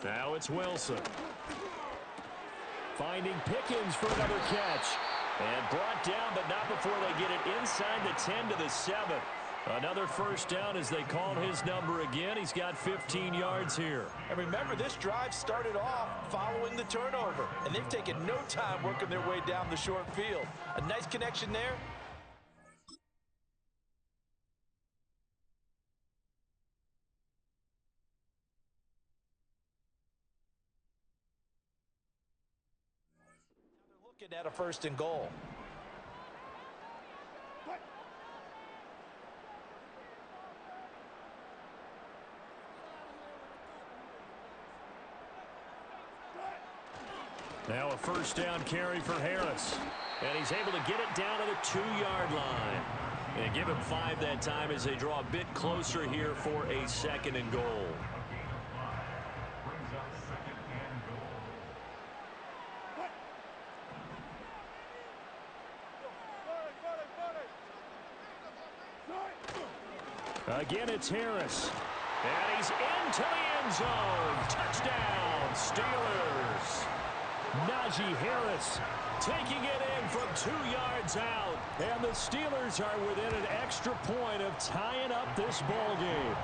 Now it's Wilson. Finding Pickens for another catch. And brought down, but not before they get it inside the 10 to the 7. Another first down as they call his number again. He's got 15 yards here. And remember, this drive started off following the turnover, and they've taken no time working their way down the short field. A nice connection there. Now they're looking at a 1st and goal. Now a first down carry for Harris. And he's able to get it down to the 2-yard line. And give him 5 that time as they draw a bit closer here for a 2nd and goal. Again, it's Harris. And he's into the end zone. Touchdown, Steelers. Najee Harris taking it in from 2 yards out. And the Steelers are within an extra point of tying up this ball game.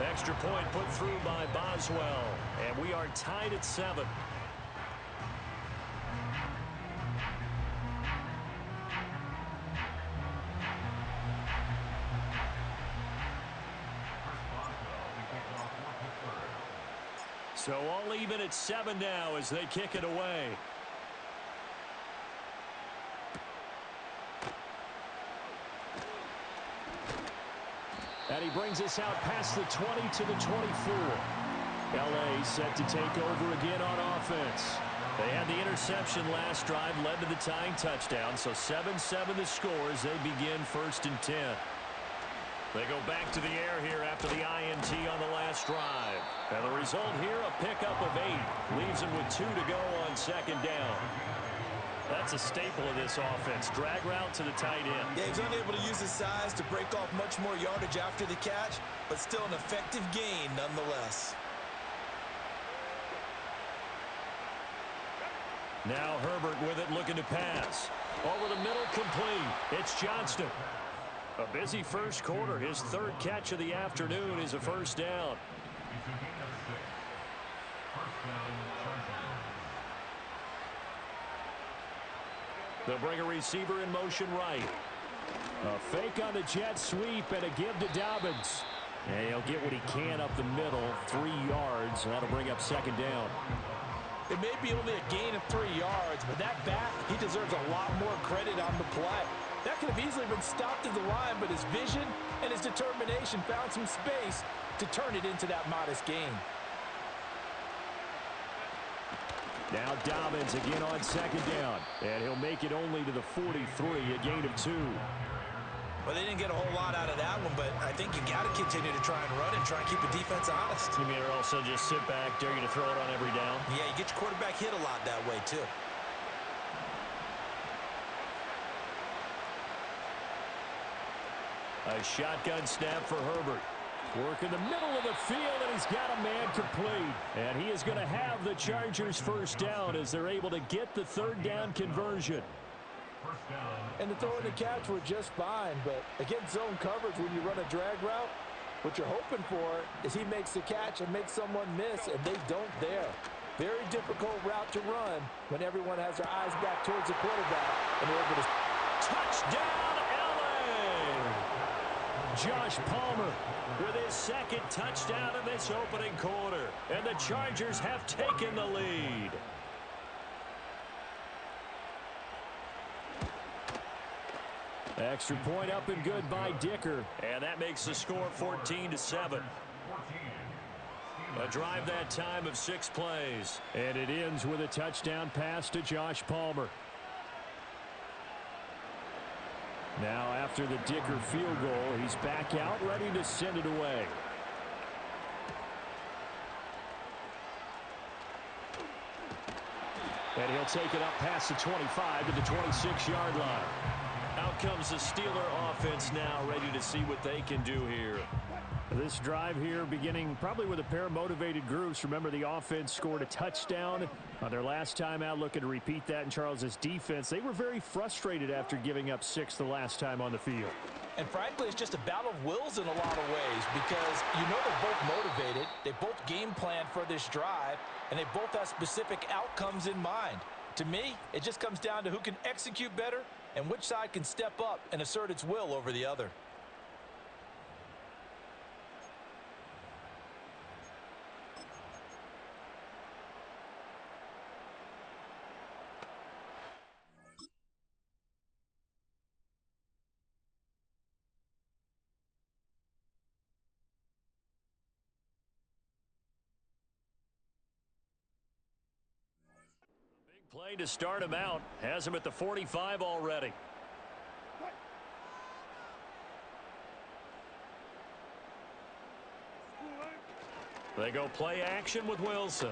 Extra point put through by Boswell. And we are tied at 7. So all even at 7 now as they kick it away. And he brings us out past the 20 to the 24. L.A. set to take over again on offense. They had the interception last drive, led to the tying touchdown. So 7-7 the score as they begin 1st and 10. They go back to the air here after the INT on the last drive. And the result here, a pickup of 8. Leaves them with 2 to go on 2nd down. That's a staple of this offense. Drag route to the tight end. Yeah, he's unable to use his size to break off much more yardage after the catch, but still an effective gain nonetheless. Now Herbert with it, looking to pass. Over the middle, complete. It's Johnston. A busy first quarter. His 3rd catch of the afternoon is a first down. They'll bring a receiver in motion right. A fake on the jet sweep and a give to Dobbins. And he'll get what he can up the middle, 3 yards. That'll bring up 2nd down. It may be only a gain of 3 yards, but that back, he deserves a lot more credit on the play. That could have easily been stopped at the line, but his vision and his determination found some space to turn it into that modest gain. Now Dobbins again on 2nd down. And he'll make it only to the 43, a gain of 2. Well, they didn't get a whole lot out of that one, but I think you got to continue to try and run and try and keep the defense honest. You mean, or also just sit back, dare you to throw it on every down? Yeah, you get your quarterback hit a lot that way, too. A shotgun snap for Herbert. Work in the middle of the field, and he's got a man complete. And he is going to have the Chargers' first down as they're able to get the 3rd down conversion. And the throw and the catch were just fine, but against zone coverage, when you run a drag route, what you're hoping for is he makes the catch and makes someone miss, and they don't there. Very difficult route to run when everyone has their eyes back towards the quarterback and they're able to... Touchdown, L.A.! Josh Palmer with his 2nd touchdown of this opening quarter. And the Chargers have taken the lead. Extra point up and good by Dicker. And that makes the score 14-7. A drive that time of 6 plays. And it ends with a touchdown pass to Josh Palmer. Now after the Dicker field goal, he's back out ready to send it away. And he'll take it up past the 25 to the 26-yard line. Out comes the Steeler offense now, ready to see what they can do here. This drive here beginning probably with a pair of motivated groups. Remember, the offense scored a touchdown on their last time out, looking to repeat that in Charles's defense. They were very frustrated after giving up 6 the last time on the field. And frankly, it's just a battle of wills in a lot of ways because you know they're both motivated, they both game plan for this drive, and they both have specific outcomes in mind. To me, it just comes down to who can execute better and which side can step up and assert its will over the other. Play to start him out. Has him at the 45 already. They go play action with Wilson.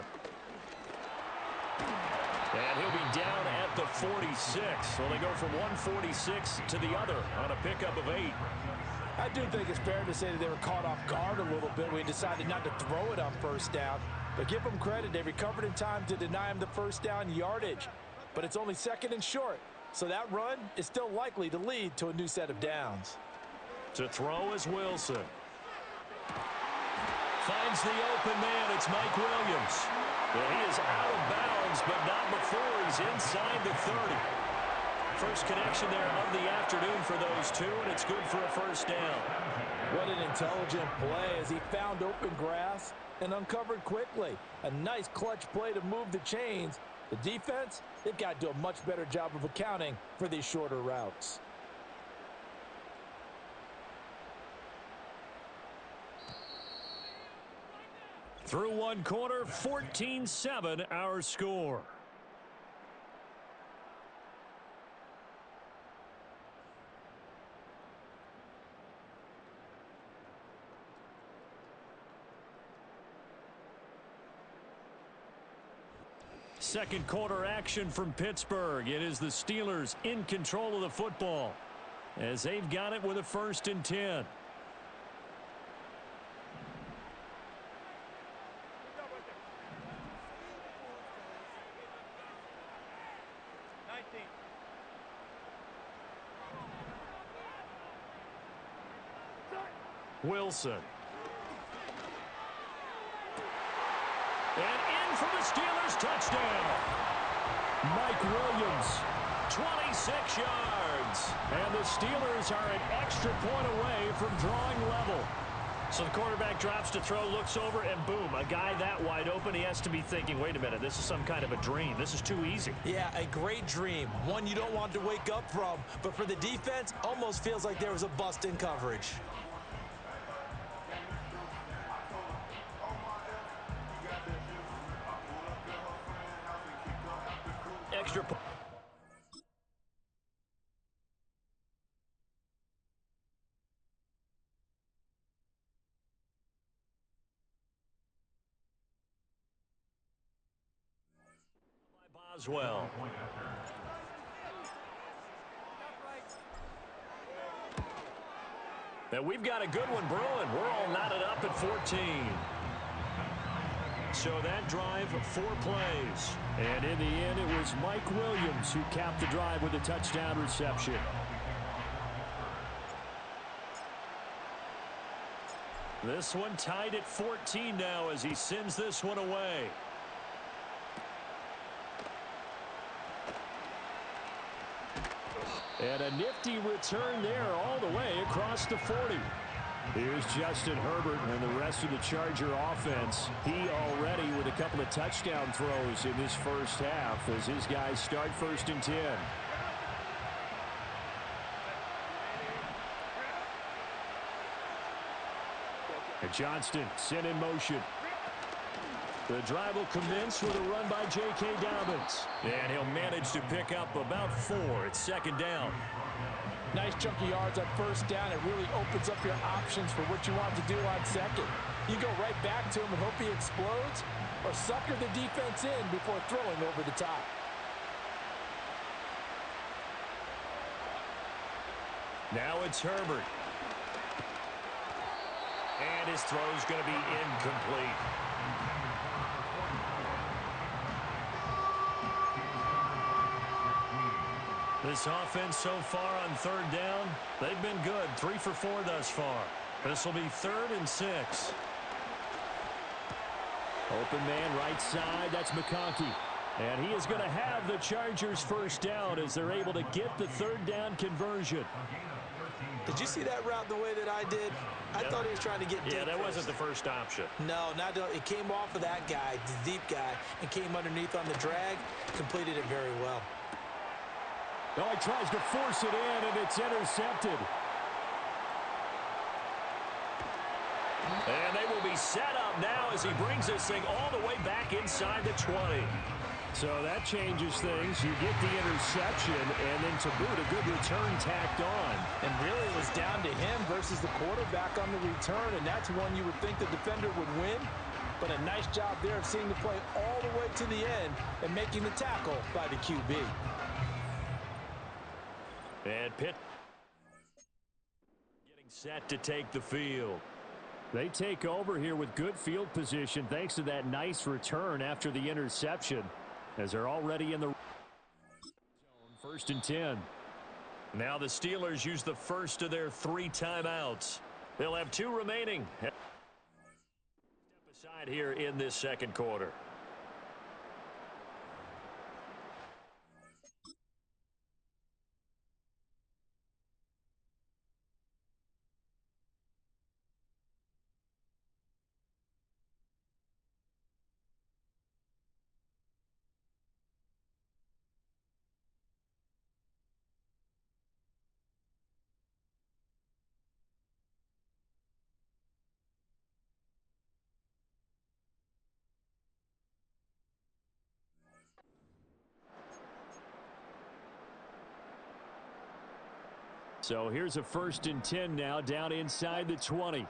And he'll be down at the 46. So they go from 146 to the other on a pickup of 8. I do think it's fair to say that they were caught off guard a little bit when he decided not to throw it on first down. But give them credit, they recovered in time to deny him the first down yardage. But it's only second and short, so that run is still likely to lead to a new set of downs. To throw is Wilson. Finds the open man, it's Mike Williams. Well, he is out of bounds, but not before he's inside the 30. First connection there of the afternoon for those two, and it's good for a first down. What an intelligent play as he found open grass and uncovered quickly. A nice clutch play to move the chains. The defense, they've got to do a much better job of accounting for these shorter routes. Through one quarter, 14-7 our score. Second quarter action from Pittsburgh. It is the Steelers in control of the football as they've got it with a 1st and 10. Wilson. And in for the Steelers touchdown. Mike Williams, 26 yards. And the Steelers are an extra point away from drawing level. So the quarterback drops to throw, looks over, and boom, a guy that wide open, he has to be thinking, wait a minute, this is some kind of a dream. This is too easy. Yeah, a great dream. One you don't want to wake up from. But for the defense, almost feels like there was a bust in coverage. Extra point. Boswell. And we've got a good one brewing. We're all knotted up at 14. So that drive, 4 plays. And in the end, it was Mike Williams who capped the drive with a touchdown reception. This one tied at 14 now as he sends this one away. And a nifty return there all the way across the 40. Here's Justin Herbert and the rest of the Charger offense. He already with a couple of touchdown throws in this first half as his guys start 1st and 10. And Johnston sent in motion. The drive will commence with a run by J.K. Dobbins. And he'll manage to pick up about 4. It's 2nd down. Nice chunk of yards on 1st down. It really opens up your options for what you want to do on 2nd. You go right back to him and hope he explodes, or sucker the defense in before throwing over the top. Now it's Herbert. And his throw's going to be incomplete. This offense so far on third down, they've been good. 3 for 4 thus far. This will be 3rd and 6. Open man right side. That's McConkey. And he is going to have the Chargers first down as they're able to get the 3rd down conversion. Did you see that route the way that I did? I thought he was trying to get deep. Yeah, that first. wasn't the first option. No, it came off of that guy, the deep guy, and came underneath on the drag. Completed it very well. Oh, he tries to force it in, and it's intercepted. And they will be set up now as he brings this thing all the way back inside the 20. So that changes things. You get the interception, and then to boot, a good return tacked on. And really it was down to him versus the quarterback on the return, and that's one you would think the defender would win. But a nice job there of seeing the play all the way to the end and making the tackle by the QB. And Pitt getting set to take the field. They take over here with good field position thanks to that nice return after the interception, as they're already in the zone. 1st and 10. Now the Steelers use the first of their 3 timeouts. They'll have 2 remaining. Step aside here in this second quarter. So here's a 1st and 10 now down inside the 20.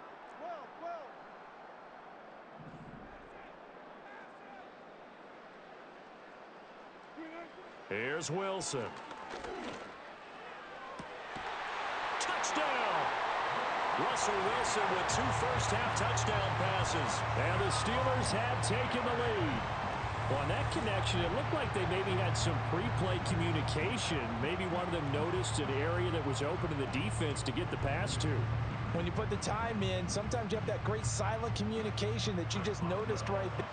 Here's Wilson. Touchdown! Russell Wilson with 2 first-half touchdown passes. And the Steelers had taken the lead. Well, on that connection, it looked like they maybe had some pre-play communication. Maybe one of them noticed an area that was open in the defense to get the pass to. When you put the time in, sometimes you have that great silent communication that you just noticed right there.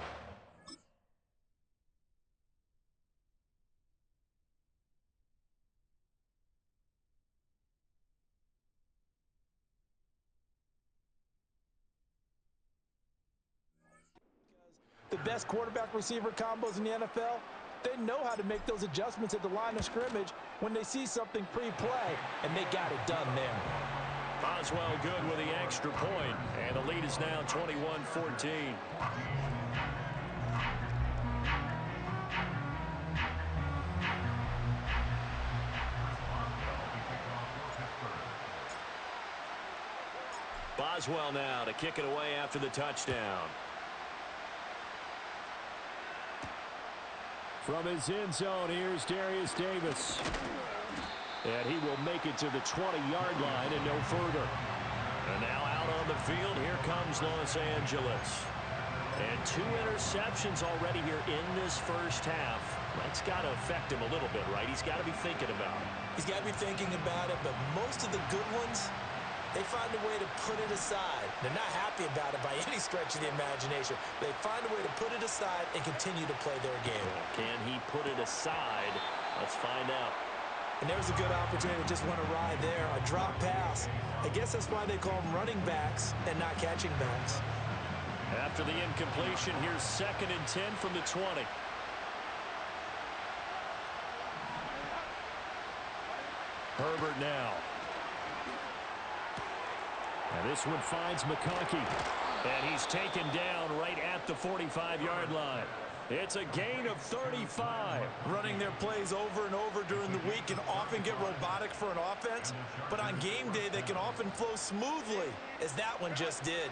The best quarterback receiver combos in the NFL, they know how to make those adjustments at the line of scrimmage when they see something pre-play, and they got it done there. Boswell good with the extra point, and the lead is now 21-14. Boswell now to kick it away after the touchdown. From his end zone, here's Darius Davis. And he will make it to the 20-yard line and no further. And now out on the field, here comes Los Angeles. And 2 interceptions already here in this first half. That's got to affect him a little bit, right? He's got to be thinking about it. He's got to be thinking about it, but most of the good ones, they find a way to put it aside. They're not happy about it by any stretch of the imagination. They find a way to put it aside and continue to play their game. Can he put it aside? Let's find out. And there was a good opportunity that just went awry there, a drop pass. I guess that's why they call them running backs and not catching backs. After the incompletion, here's 2nd and 10 from the 20. Herbert now. And this one finds McConkey. And he's taken down right at the 45-yard line. It's a gain of 35. Running their plays over and over during the week can often get robotic for an offense, but on game day they can often flow smoothly, as that one just did.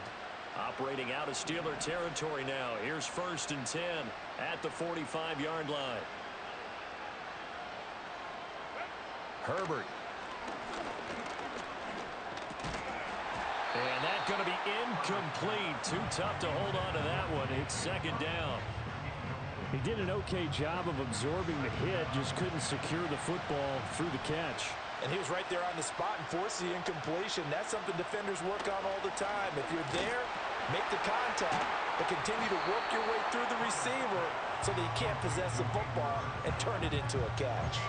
Operating out of Steeler territory now. Here's 1st and 10 at the 45-yard line. Herbert. And that going to be incomplete. Too tough to hold on to that one. It's second down. He did an okay job of absorbing the hit, just couldn't secure the football through the catch. And he was right there on the spot and forced the incompletion. That's something defenders work on all the time. If you're there, make the contact, but continue to work your way through the receiver so that you can't possess the football and turn it into a catch.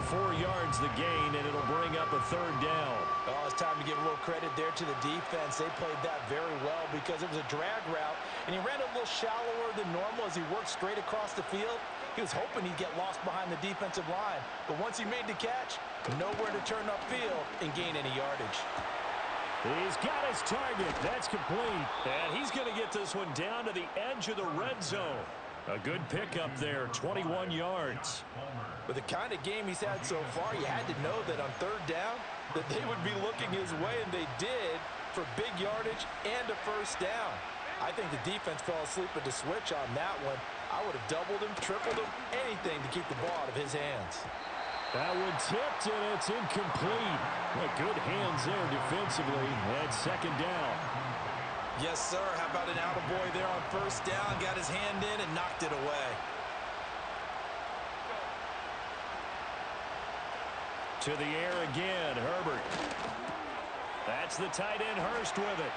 4 yards the gain, and it'll bring up a third down. Oh, it's time to give a little credit there to the defense. They played that very well because it was a drag route, and he ran a little shallower than normal as he worked straight across the field. He was hoping he'd get lost behind the defensive line, but once he made the catch, nowhere to turn upfield and gain any yardage. He's got his target. That's complete. And he's going to get this one down to the edge of the red zone. A good pickup there, 21 yards. With the kind of game he's had so far, you had to know that on third down that they would be looking his way, and they did, for big yardage and a first down. I think the defense fell asleep at the switch on that one. I would have doubled him, tripled him, anything to keep the ball out of his hands. That one tipped, and it's incomplete. Good hands there defensively. That's second down. Yes, sir. How about an attaboy there on first down? Got his hand in and knocked it away. To the air again, Herbert. That's the tight end, Hurst, with it.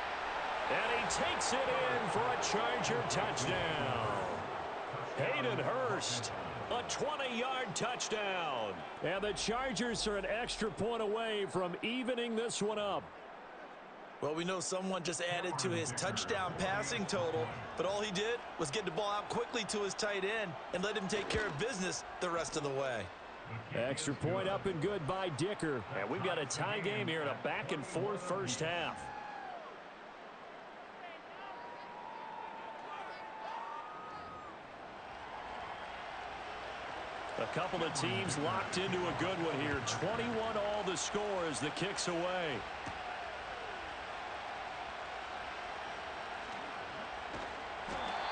And he takes it in for a Charger touchdown. Hayden Hurst, a 20-yard touchdown. And the Chargers are an extra point away from evening this one up. Well, we know someone just added to his touchdown passing total, but all he did was get the ball out quickly to his tight end and let him take care of business the rest of the way. Extra point up and good by Dicker. And we've got a tie game here in a back-and-forth first half. A couple of teams locked into a good one here. 21 all the score as the kick's away.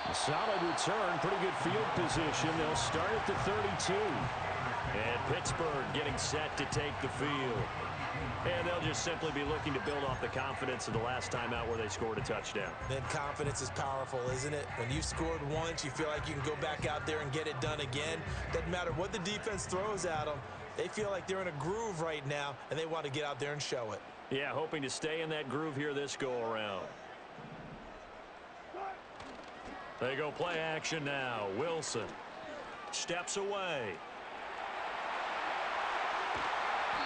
A solid return, pretty good field position. They'll start at the 32. And Pittsburgh getting set to take the field. And they'll just simply be looking to build off the confidence of the last time out where they scored a touchdown. Then confidence is powerful, isn't it? When you've scored once, you feel like you can go back out there and get it done again. Doesn't matter what the defense throws at them. They feel like they're in a groove right now, and they want to get out there and show it. Yeah, hoping to stay in that groove here this go-around. They go play action now. Wilson steps away.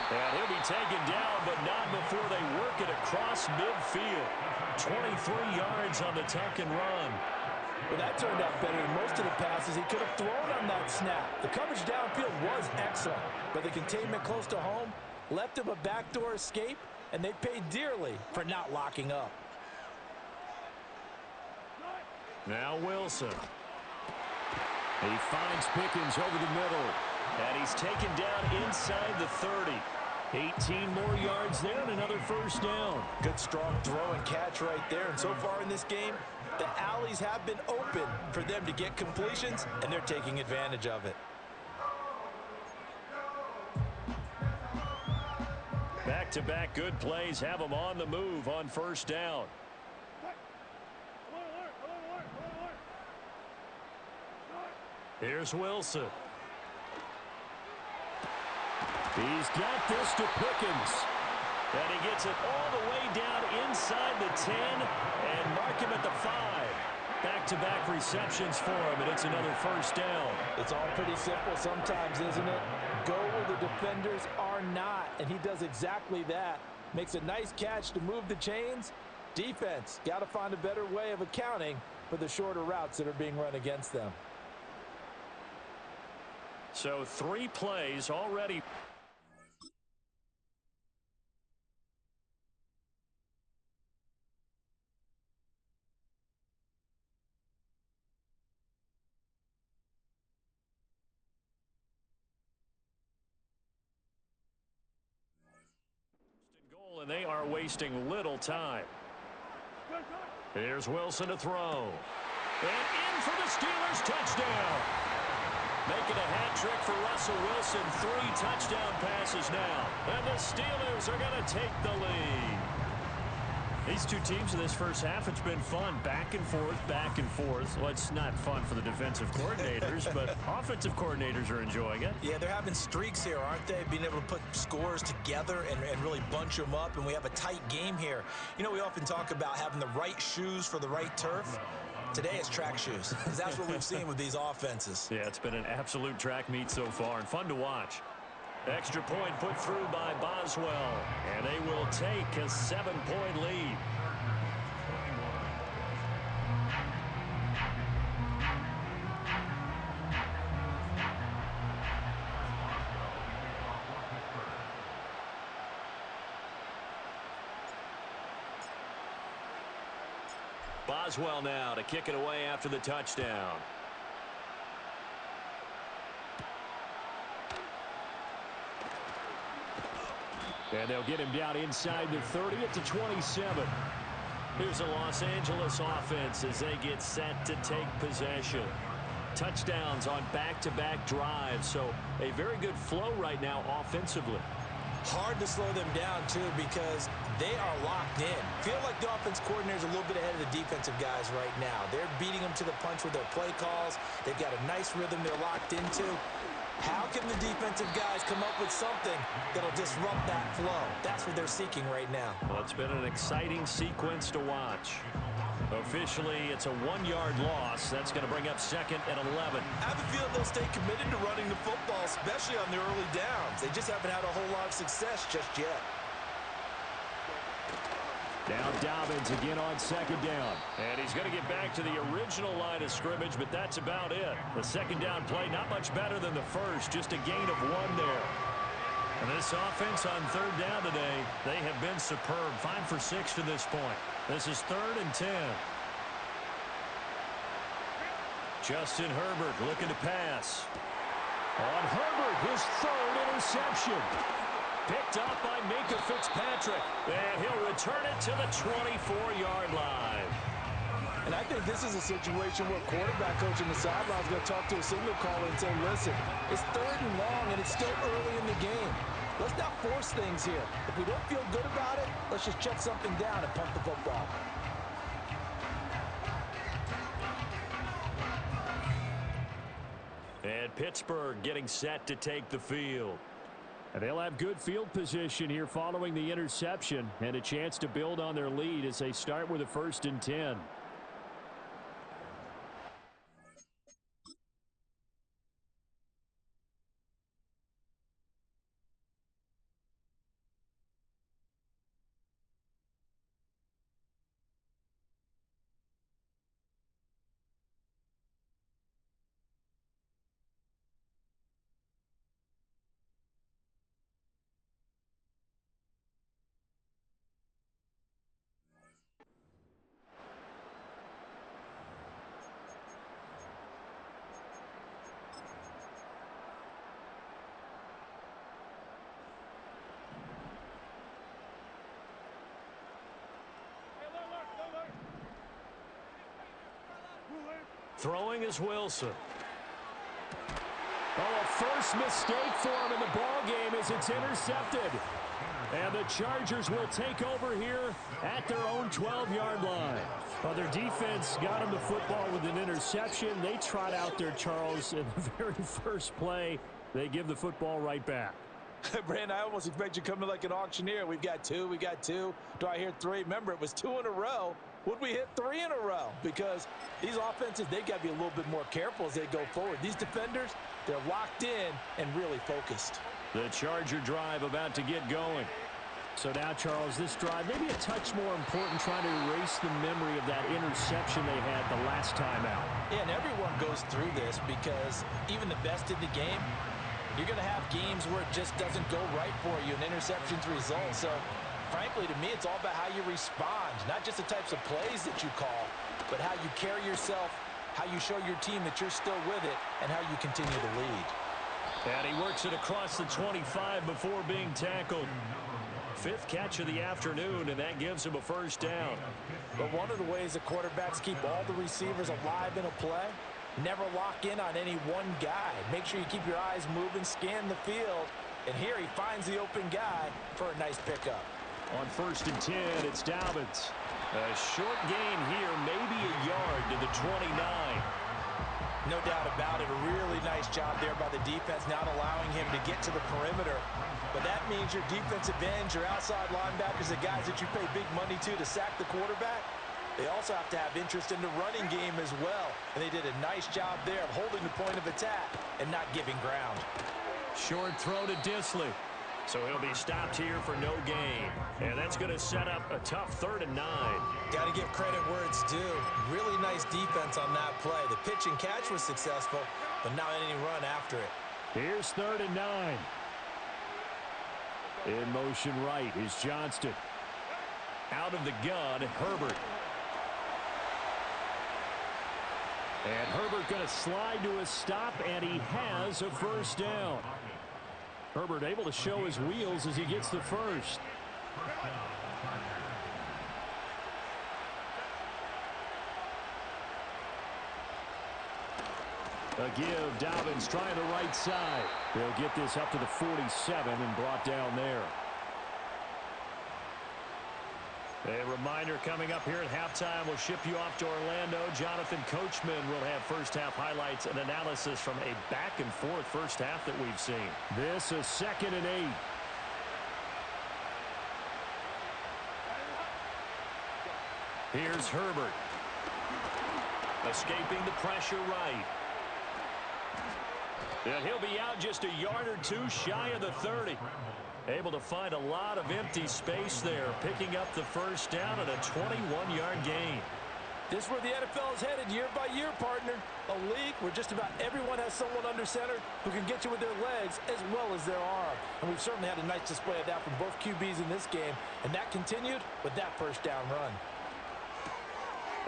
And he'll be taken down, but not before they work it across midfield. 23 yards on the tuck and run. Well, that turned out better than most of the passes he could have thrown on that snap. The coverage downfield was excellent, but the containment close to home left him a backdoor escape, and they paid dearly for not locking up. Now Wilson. He finds Pickens over the middle. And he's taken down inside the 30. 18 more yards there and another first down. Good strong throw and catch right there. And so far in this game, the alleys have been open for them to get completions, and they're taking advantage of it. Back-to-back good plays have them on the move on first down. Here's Wilson. He's got this to Pickens. And he gets it all the way down inside the 10 and mark him at the 5. Back-to-back receptions for him, and it's another first down. It's all pretty simple sometimes, isn't it? Go where the defenders are not, and he does exactly that. Makes a nice catch to move the chains. Defense, got to find a better way of accounting for the shorter routes that are being run against them. So 3 plays already. Goal, and they are wasting little time. Here's Wilson to throw. And in for the Steelers touchdown. Making a hat trick for Russell Wilson. 3 touchdown passes now. And the Steelers are going to take the lead. These two teams in this first half, it's been fun. Back and forth, back and forth. Well, it's not fun for the defensive coordinators, but offensive coordinators are enjoying it. Yeah, they're having streaks here, aren't they? Being able to put scores together and really bunch them up, and we have a tight game here. You know, we often talk about having the right shoes for the right turf. Today it's track shoes, because that's what we've seen with these offenses. Yeah, it's been an absolute track meet so far, and fun to watch. Extra point put through by Boswell, and they will take a 7-point lead. Boswell now to kick it away after the touchdown. And they'll get him down inside the 30 at the 27. Here's a Los Angeles offense as they get set to take possession. Touchdowns on back-to-back drives, so a very good flow right now offensively. Hard to slow them down, too, because they are locked in. Feel like the offense coordinator is a little bit ahead of the defensive guys right now. They're beating them to the punch with their play calls. They've got a nice rhythm they're locked into. How can the defensive guys come up with something that'll disrupt that flow? That's what they're seeking right now. Well, it's been an exciting sequence to watch. Officially, it's a 1-yard loss. That's going to bring up 2nd and 11. I have a feeling they'll stay committed to running the football, especially on the early downs. They just haven't had a whole lot of success just yet. Now Dobbins again on 2nd down. And he's going to get back to the original line of scrimmage, but that's about it. The 2nd down play, not much better than the first, just a gain of 1 there. And this offense on 3rd down today, they have been superb. 5 for 6 to this point. This is 3rd and 10. Justin Herbert looking to pass. On Herbert, his 3rd interception. Picked up by Minkah Fitzpatrick. And he'll return it to the 24-yard line. And I think this is a situation where quarterback coach in the sideline is going to talk to a signal caller and say, listen, it's 3rd and long, and it's still early in the game. Let's not force things here. If we don't feel good about it, let's just check something down and punt the football. And Pittsburgh getting set to take the field. And they'll have good field position here following the interception and a chance to build on their lead as they start with a 1st and 10. Throwing is Wilson. Oh, a first mistake for him in the ball game as it's intercepted. And the Chargers will take over here at their own 12-yard line. Well, their defense got them the football with an interception. They trot out there, Charles, in the very first play. They give the football right back. Brandon, I almost expect you to come in like an auctioneer. We've got 2, we got 2. Do I hear 3? Remember, it was 2 in a row. Would we hit 3 in a row? Because these offenses, they got to be a little bit more careful as they go forward. These defenders, they're locked in and really focused. The Charger drive about to get going. So now, Charles, this drive maybe a touch more important, trying to erase the memory of that interception they had the last time out. Yeah, and everyone goes through this because even the best in the game, you're going to have games where it just doesn't go right for you, and interceptions result. So, frankly, to me, it's all about how you respond, not just the types of plays that you call, but how you carry yourself, how you show your team that you're still with it, and how you continue to lead. And he works it across the 25 before being tackled. 5th catch of the afternoon, and that gives him a 1st down. But one of the ways the quarterbacks keep all the receivers alive in a play, never lock in on any one guy. Make sure you keep your eyes moving, scan the field, and here he finds the open guy for a nice pickup. On 1st and 10, it's Dobbins. A short gain here, maybe a yard to the 29. No doubt about it. A really nice job there by the defense, not allowing him to get to the perimeter. But that means your defensive ends, your outside linebackers, the guys that you pay big money to sack the quarterback, they also have to have interest in the running game as well. And they did a nice job there of holding the point of attack and not giving ground. Short throw to Disley. So he'll be stopped here for no gain. And that's going to set up a tough 3rd and 9. Got to give credit where it's due. Really nice defense on that play. The pitch and catch was successful, but not any run after it. Here's 3rd and 9. In motion right is Johnston. Out of the gun, Herbert. And Herbert going to slide to a stop, and he has a 1st down. Herbert able to show his wheels as he gets the 1st. A give, Dobbins trying the right side. They'll get this up to the 47 and brought down there. A reminder coming up here at halftime, we'll ship you off to Orlando. Jonathan Coachman will have first-half highlights and analysis from a back-and-forth first half that we've seen. This is 2nd and 8. Here's Herbert. Escaping the pressure right. And he'll be out just a yard or two shy of the 30. Able to find a lot of empty space there, picking up the 1st down and a 21-yard gain. This is where the NFL is headed year by year, partner. A league where just about everyone has someone under center who can get you with their legs as well as their arm. And we've certainly had a nice display of that from both QBs in this game. And that continued with that 1st down run.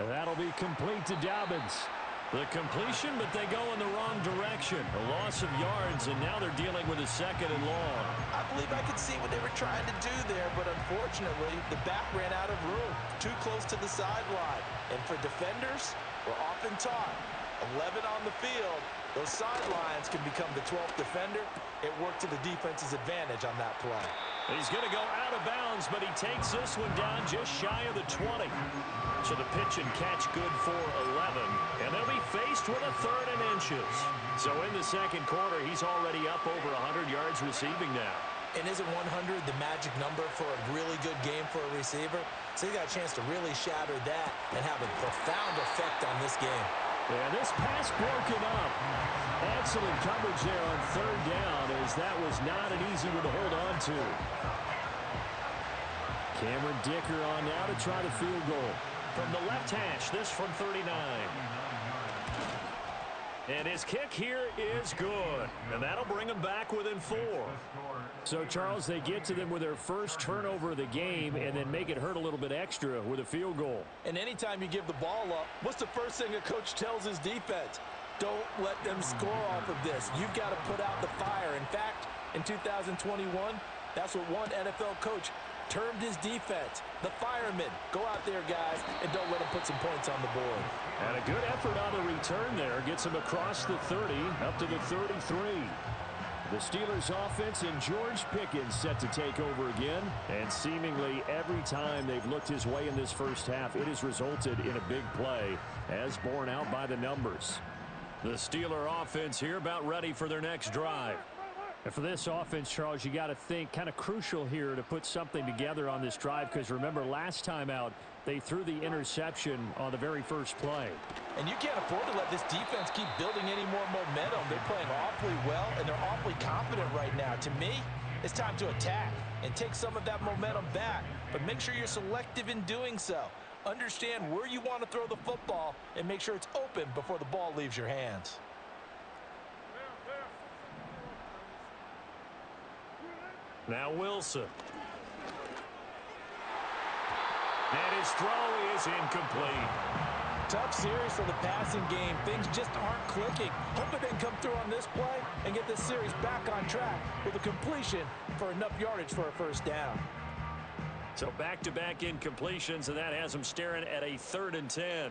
And that'll be complete to Dobbins. The completion, but they go in the wrong direction. A loss of yards, and now they're dealing with a 2nd and long. I believe I could see what they were trying to do there, but unfortunately, the back ran out of room. Too close to the sideline. And for defenders, we're often taught, 11 on the field, those sidelines can become the 12th defender. It worked to the defense's advantage on that play. He's going to go out of bounds, but he takes this one down just shy of the 20. So the pitch and catch good for 11. And they'll be faced with a 3rd and inches. So in the 2nd quarter, he's already up over 100 yards receiving now. And isn't 100 the magic number for a really good game for a receiver? So he got a chance to really shatter that and have a profound effect on this game. And this pass broken up. Excellent coverage there on 3rd down, as that was not an easy one to hold on to. Cameron Dicker on now to try the field goal. From the left hash, this from 39. And his kick here is good. And that'll bring him back within 4. So, Charles, they get to them with their 1st turnover of the game and then make it hurt a little bit extra with a field goal. And anytime you give the ball up, what's the first thing a coach tells his defense? Don't let them score off of this. You've got to put out the fire. In fact, in 2021, that's what one NFL coach termed his defense, the firemen. Go out there, guys, and don't let them put some points on the board. And a good effort on the return there. Gets him across the 30, up to the 33. The Steelers offense and George Pickens set to take over again. And seemingly every time they've looked his way in this first half, it has resulted in a big play, as borne out by the numbers. The Steeler offense here about ready for their next drive. And for this offense, Charles, you got to think kind of crucial here to put something together on this drive, because remember last time out they threw the interception on the very first play. And you can't afford to let this defense keep building any more momentum. They're playing awfully well, and they're awfully confident right now. To me, it's time to attack and take some of that momentum back, but make sure you're selective in doing so. Understand where you want to throw the football and make sure it's open before the ball leaves your hands. Now Wilson. And his throw is incomplete. Tough series for the passing game. Things just aren't clicking. Hope they can come through on this play and get this series back on track with a completion for enough yardage for a 1st down. So back-to-back incompletions, and that has them staring at a 3rd and 10.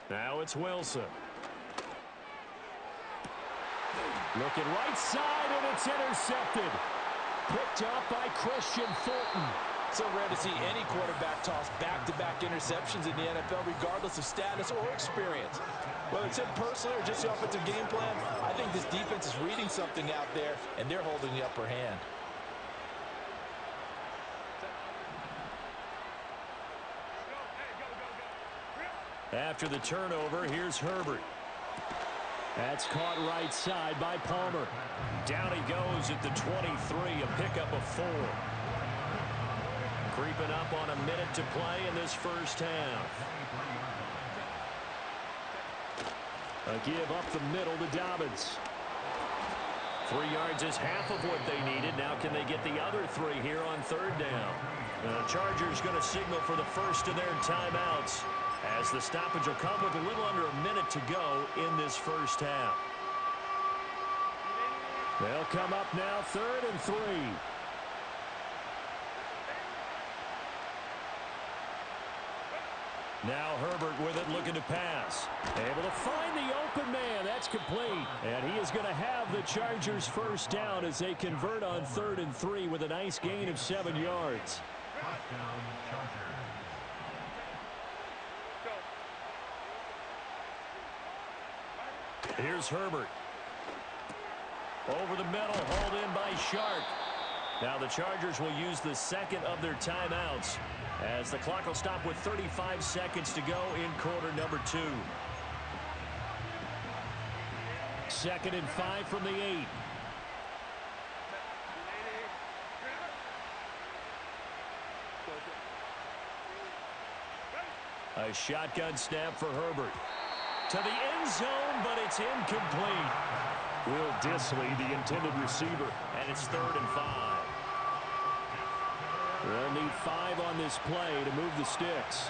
Now it's Wilson. Looking right side, and it's intercepted. Picked up by Christian Fulton. So rare to see any quarterback toss back-to-back interceptions in the NFL, regardless of status or experience. Whether it's him personally or just the offensive game plan, I think this defense is reading something out there, and they're holding the upper hand. After the turnover, here's Herbert. That's caught right side by Palmer. Down he goes at the 23, a pickup of 4. Creeping up on a minute to play in this first half. A give up the middle to Dobbins. 3 yards is half of what they needed. Now can they get the other 3 here on third down? The Chargers going to signal for the first of their timeouts, as the stoppage will come with a little under a minute to go in this first half. They'll come up now 3rd and 3. Now Herbert with it, looking to pass. Able to find the open man. That's complete. And he is going to have the Chargers first down as they convert on 3rd and 3 with a nice gain of 7 yards. Here's Herbert. Over the middle, hauled in by Shark. Now the Chargers will use the second of their timeouts, as the clock will stop with 35 seconds to go in quarter number 2. 2nd and 5 from the 8. A shotgun snap for Herbert. To the end zone, but it's incomplete. Will Dissly, the intended receiver, and it's 3rd and 5. They'll need 5 on this play to move the sticks.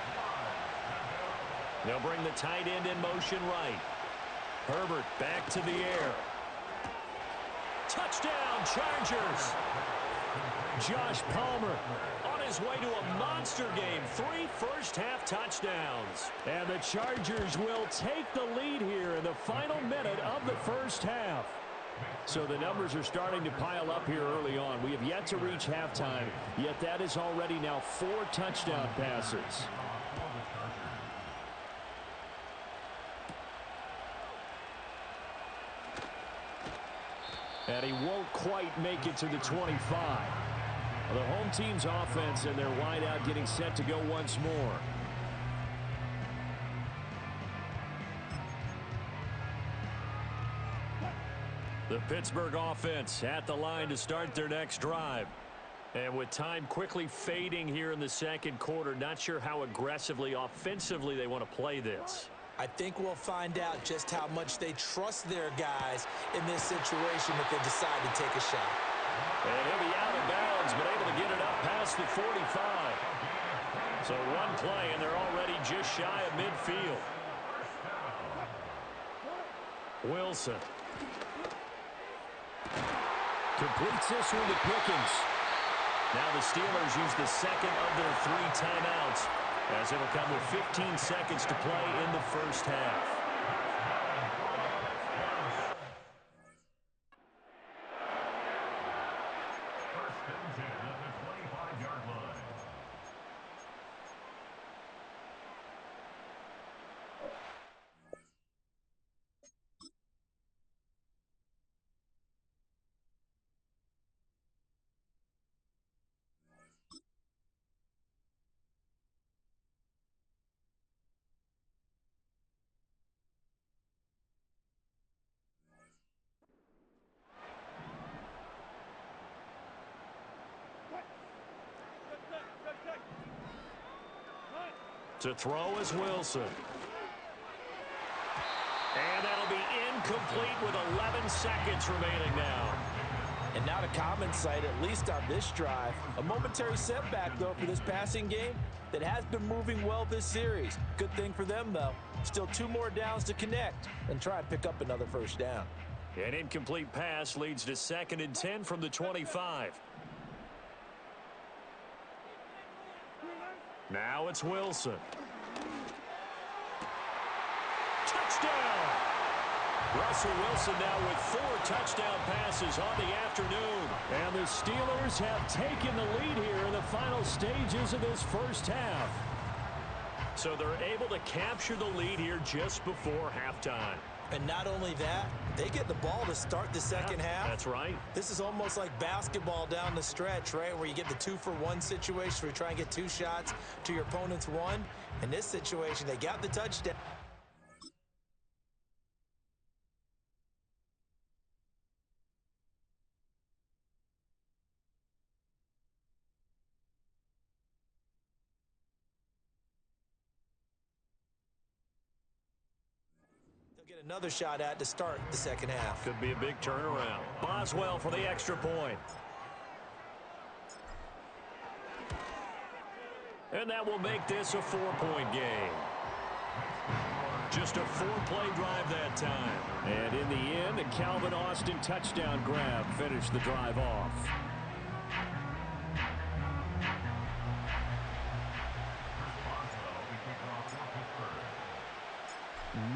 They'll bring the tight end in motion right. Herbert back to the air. Touchdown, Chargers! Josh Palmer on his way to a monster game. 3 first-half touchdowns. And the Chargers will take the lead here in the final minute of the first half. So the numbers are starting to pile up here early on. We have yet to reach halftime, yet that is already now 4 touchdown passes. And he won't quite make it to the 25. The home team's offense and their wideout getting set to go once more. The Pittsburgh offense at the line to start their next drive. And with time quickly fading here in the second quarter, not sure how aggressively, offensively they want to play this. I think we'll find out just how much they trust their guys in this situation if they decide to take a shot. And he'll be out of bounds, but able to get it up past the 45. So one play, and they're already just shy of midfield. Wilson. Completes this one to Pickens. Now the Steelers use the second of their 3 timeouts, as it'll come with 15 seconds to play in the first half. To throw is Wilson. And that'll be incomplete with 11 seconds remaining now. And not a common sight, at least on this drive. A momentary setback, though, for this passing game that has been moving well this series. Good thing for them, though. Still 2 more downs to connect and try and pick up another first down. An incomplete pass leads to 2nd and 10 from the 25. Now it's Wilson. Touchdown! Russell Wilson now with 4 touchdown passes on the afternoon. And the Steelers have taken the lead here in the final stages of this first half. So they're able to capture the lead here just before halftime. And not only that, they get the ball to start the second half. That's right. This is almost like basketball down the stretch, right, where you get the 2-for-1 situation where you try and get 2 shots to your opponent's 1. In this situation, they got the touchdown. Get another shot at to start the second half. Could be a big turnaround. Boswell for the extra point. And that will make this a 4-point game. Just a 4-play drive that time. And in the end, a Calvin Austin touchdown grab finished the drive off.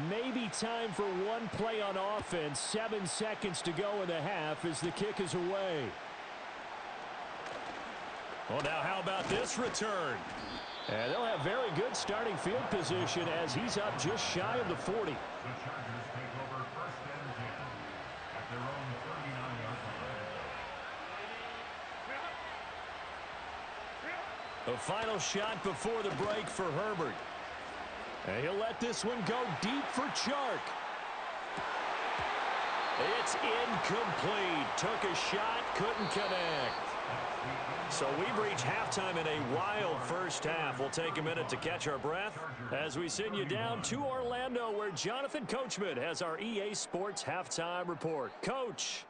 Maybe time for one play on offense. 7 seconds to go in the half as the kick is away. Well, now how about this return? And they'll have very good starting field position as he's up just shy of the 40. The Chargers take over 1st and 10 at their own 39-yard line. The final shot before the break for Herbert. And he'll let this one go deep for Chark. It's incomplete. Took a shot, couldn't connect. So we've reached halftime in a wild first half. We'll take a minute to catch our breath as we send you down to Orlando, where Jonathan Coachman has our EA Sports halftime report. Coach.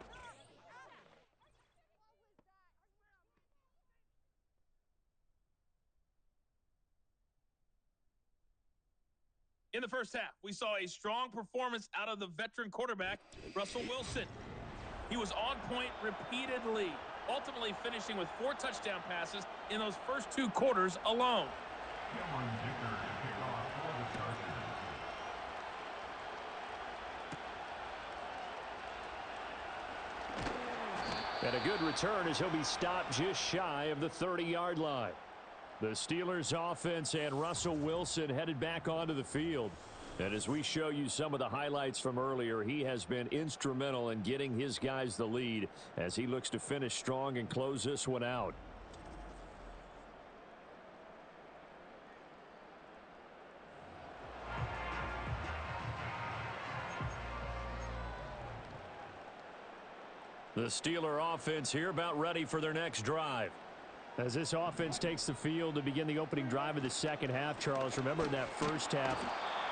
In the first half, we saw a strong performance out of the veteran quarterback, Russell Wilson. He was on point repeatedly, ultimately finishing with 4 touchdown passes in those first 2 quarters alone. Cameron Dicker to kick off for the Chargers. And a good return as he'll be stopped just shy of the 30-yard line. The Steelers offense and Russell Wilson headed back onto the field. And as we show you some of the highlights from earlier, he has been instrumental in getting his guys the lead as he looks to finish strong and close this one out. The Steeler offense here about ready for their next drive. As this offense takes the field to begin the opening drive of the second half, Charles, remember in that first half,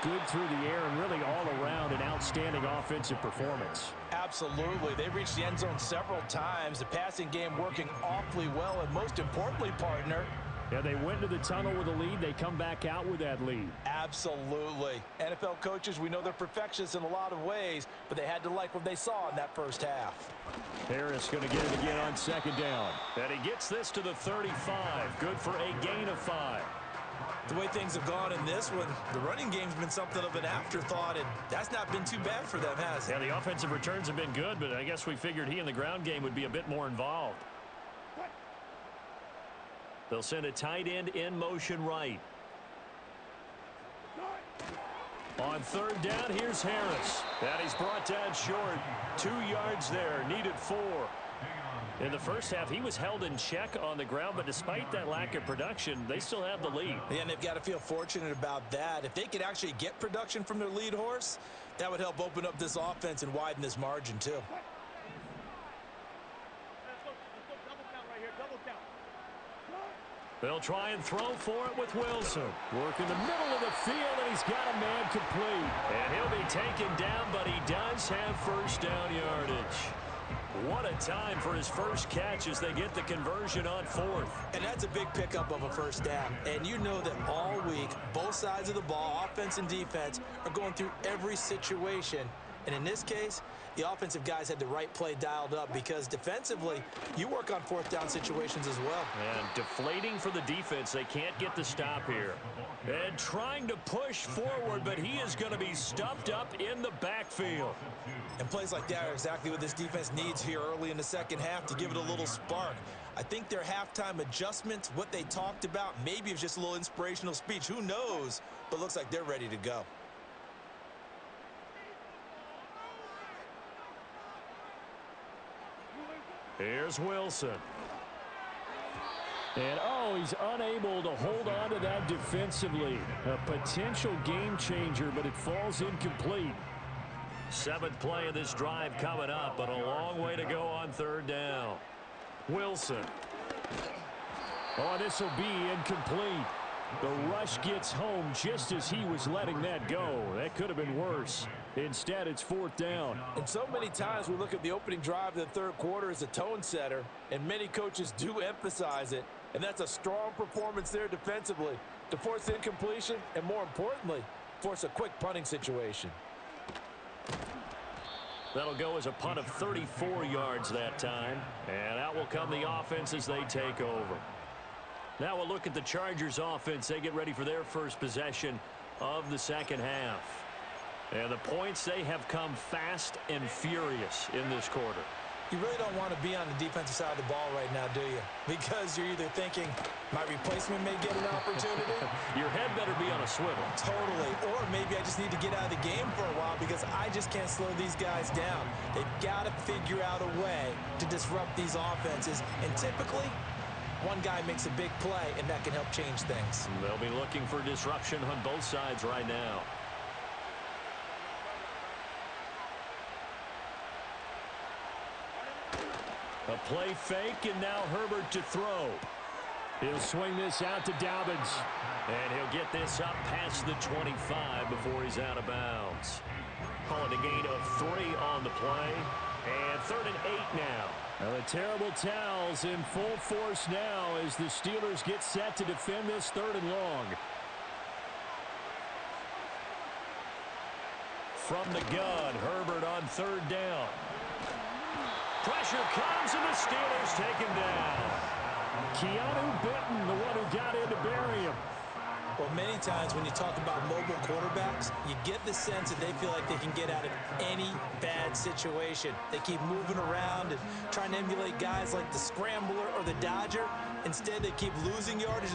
good through the air and really all around an outstanding offensive performance. Absolutely. They reached the end zone several times. The passing game working awfully well, and most importantly, partner, yeah, they went to the tunnel with a lead. They come back out with that lead. Absolutely. NFL coaches, we know they're perfectionists in a lot of ways, but they had to like what they saw in that first half. Harris going to get it again on second down. And he gets this to the 35. Good for a gain of 5. The way things have gone in this one, the running game's been something of an afterthought, and that's not been too bad for them, has it? Yeah, the offensive returns have been good, but I guess we figured he in the ground game would be a bit more involved. They'll send a tight end in motion right. On third down, here's Harris. And he's brought down short. 2 yards there, needed 4. In the first half, he was held in check on the ground, but despite that lack of production, they still have the lead. Yeah, and they've got to feel fortunate about that. If they could actually get production from their lead horse, that would help open up this offense and widen this margin, too. They'll try and throw for it with Wilson. Work in the middle of the field, and he's got a man complete. And he'll be taken down, but he does have first down yardage. What a time for his first catch as they get the conversion on 4th. And that's a big pickup of a first down. And you know that all week, both sides of the ball, offense and defense, are going through every situation And in this case, the offensive guys had the right play dialed up because defensively, you work on fourth down situations as well. And deflating for the defense. They can't get the stop here. And trying to push forward, but he is going to be stuffed up in the backfield. And plays like that are exactly what this defense needs here early in the second half to give it a little spark. I think their halftime adjustments, what they talked about, maybe it's just a little inspirational speech. Who knows? But looks like they're ready to go. Here's Wilson. And, oh, he's unable to hold on to that defensively. A potential game changer, but it falls incomplete. Seventh play of this drive coming up, but a long way to go on third down. Wilson. Oh, this will be incomplete. The rush gets home just as he was letting that go. That could have been worse. Instead, it's fourth down. And so many times we look at the opening drive of the third quarter as a tone setter, and many coaches do emphasize it. And that's a strong performance there defensively to force incompletion and, more importantly, force a quick punting situation. That'll go as a punt of 34 yards that time. And out will come the offense as they take over. Now we'll look at the Chargers offense. They get ready for their first possession of the second half. And the points, they have come fast and furious in this quarter. You really don't want to be on the defensive side of the ball right now, do you? Because you're either thinking, my replacement may get an opportunity. Your head better be on a swivel. Totally. Or maybe I just need to get out of the game for a while because I just can't slow these guys down. They've got to figure out a way to disrupt these offenses. And typically, one guy makes a big play, and that can help change things. They'll be looking for disruption on both sides right now. A play fake, and now Herbert to throw. He'll swing this out to Dobbins. And he'll get this up past the 25 before he's out of bounds. Call it a gain of 3 on the play. And 3rd and 8 now. Well, the terrible towels in full force now as the Steelers get set to defend this 3rd and long. From the gun, Herbert on 3rd down. Pressure comes, and the Steelers take him down. Keanu Benton, the one who got in to bury him. Well, many times when you talk about mobile quarterbacks, you get the sense that they feel like they can get out of any bad situation. They keep moving around and trying to emulate guys like the Scrambler or the Dodger. Instead, they keep losing yardage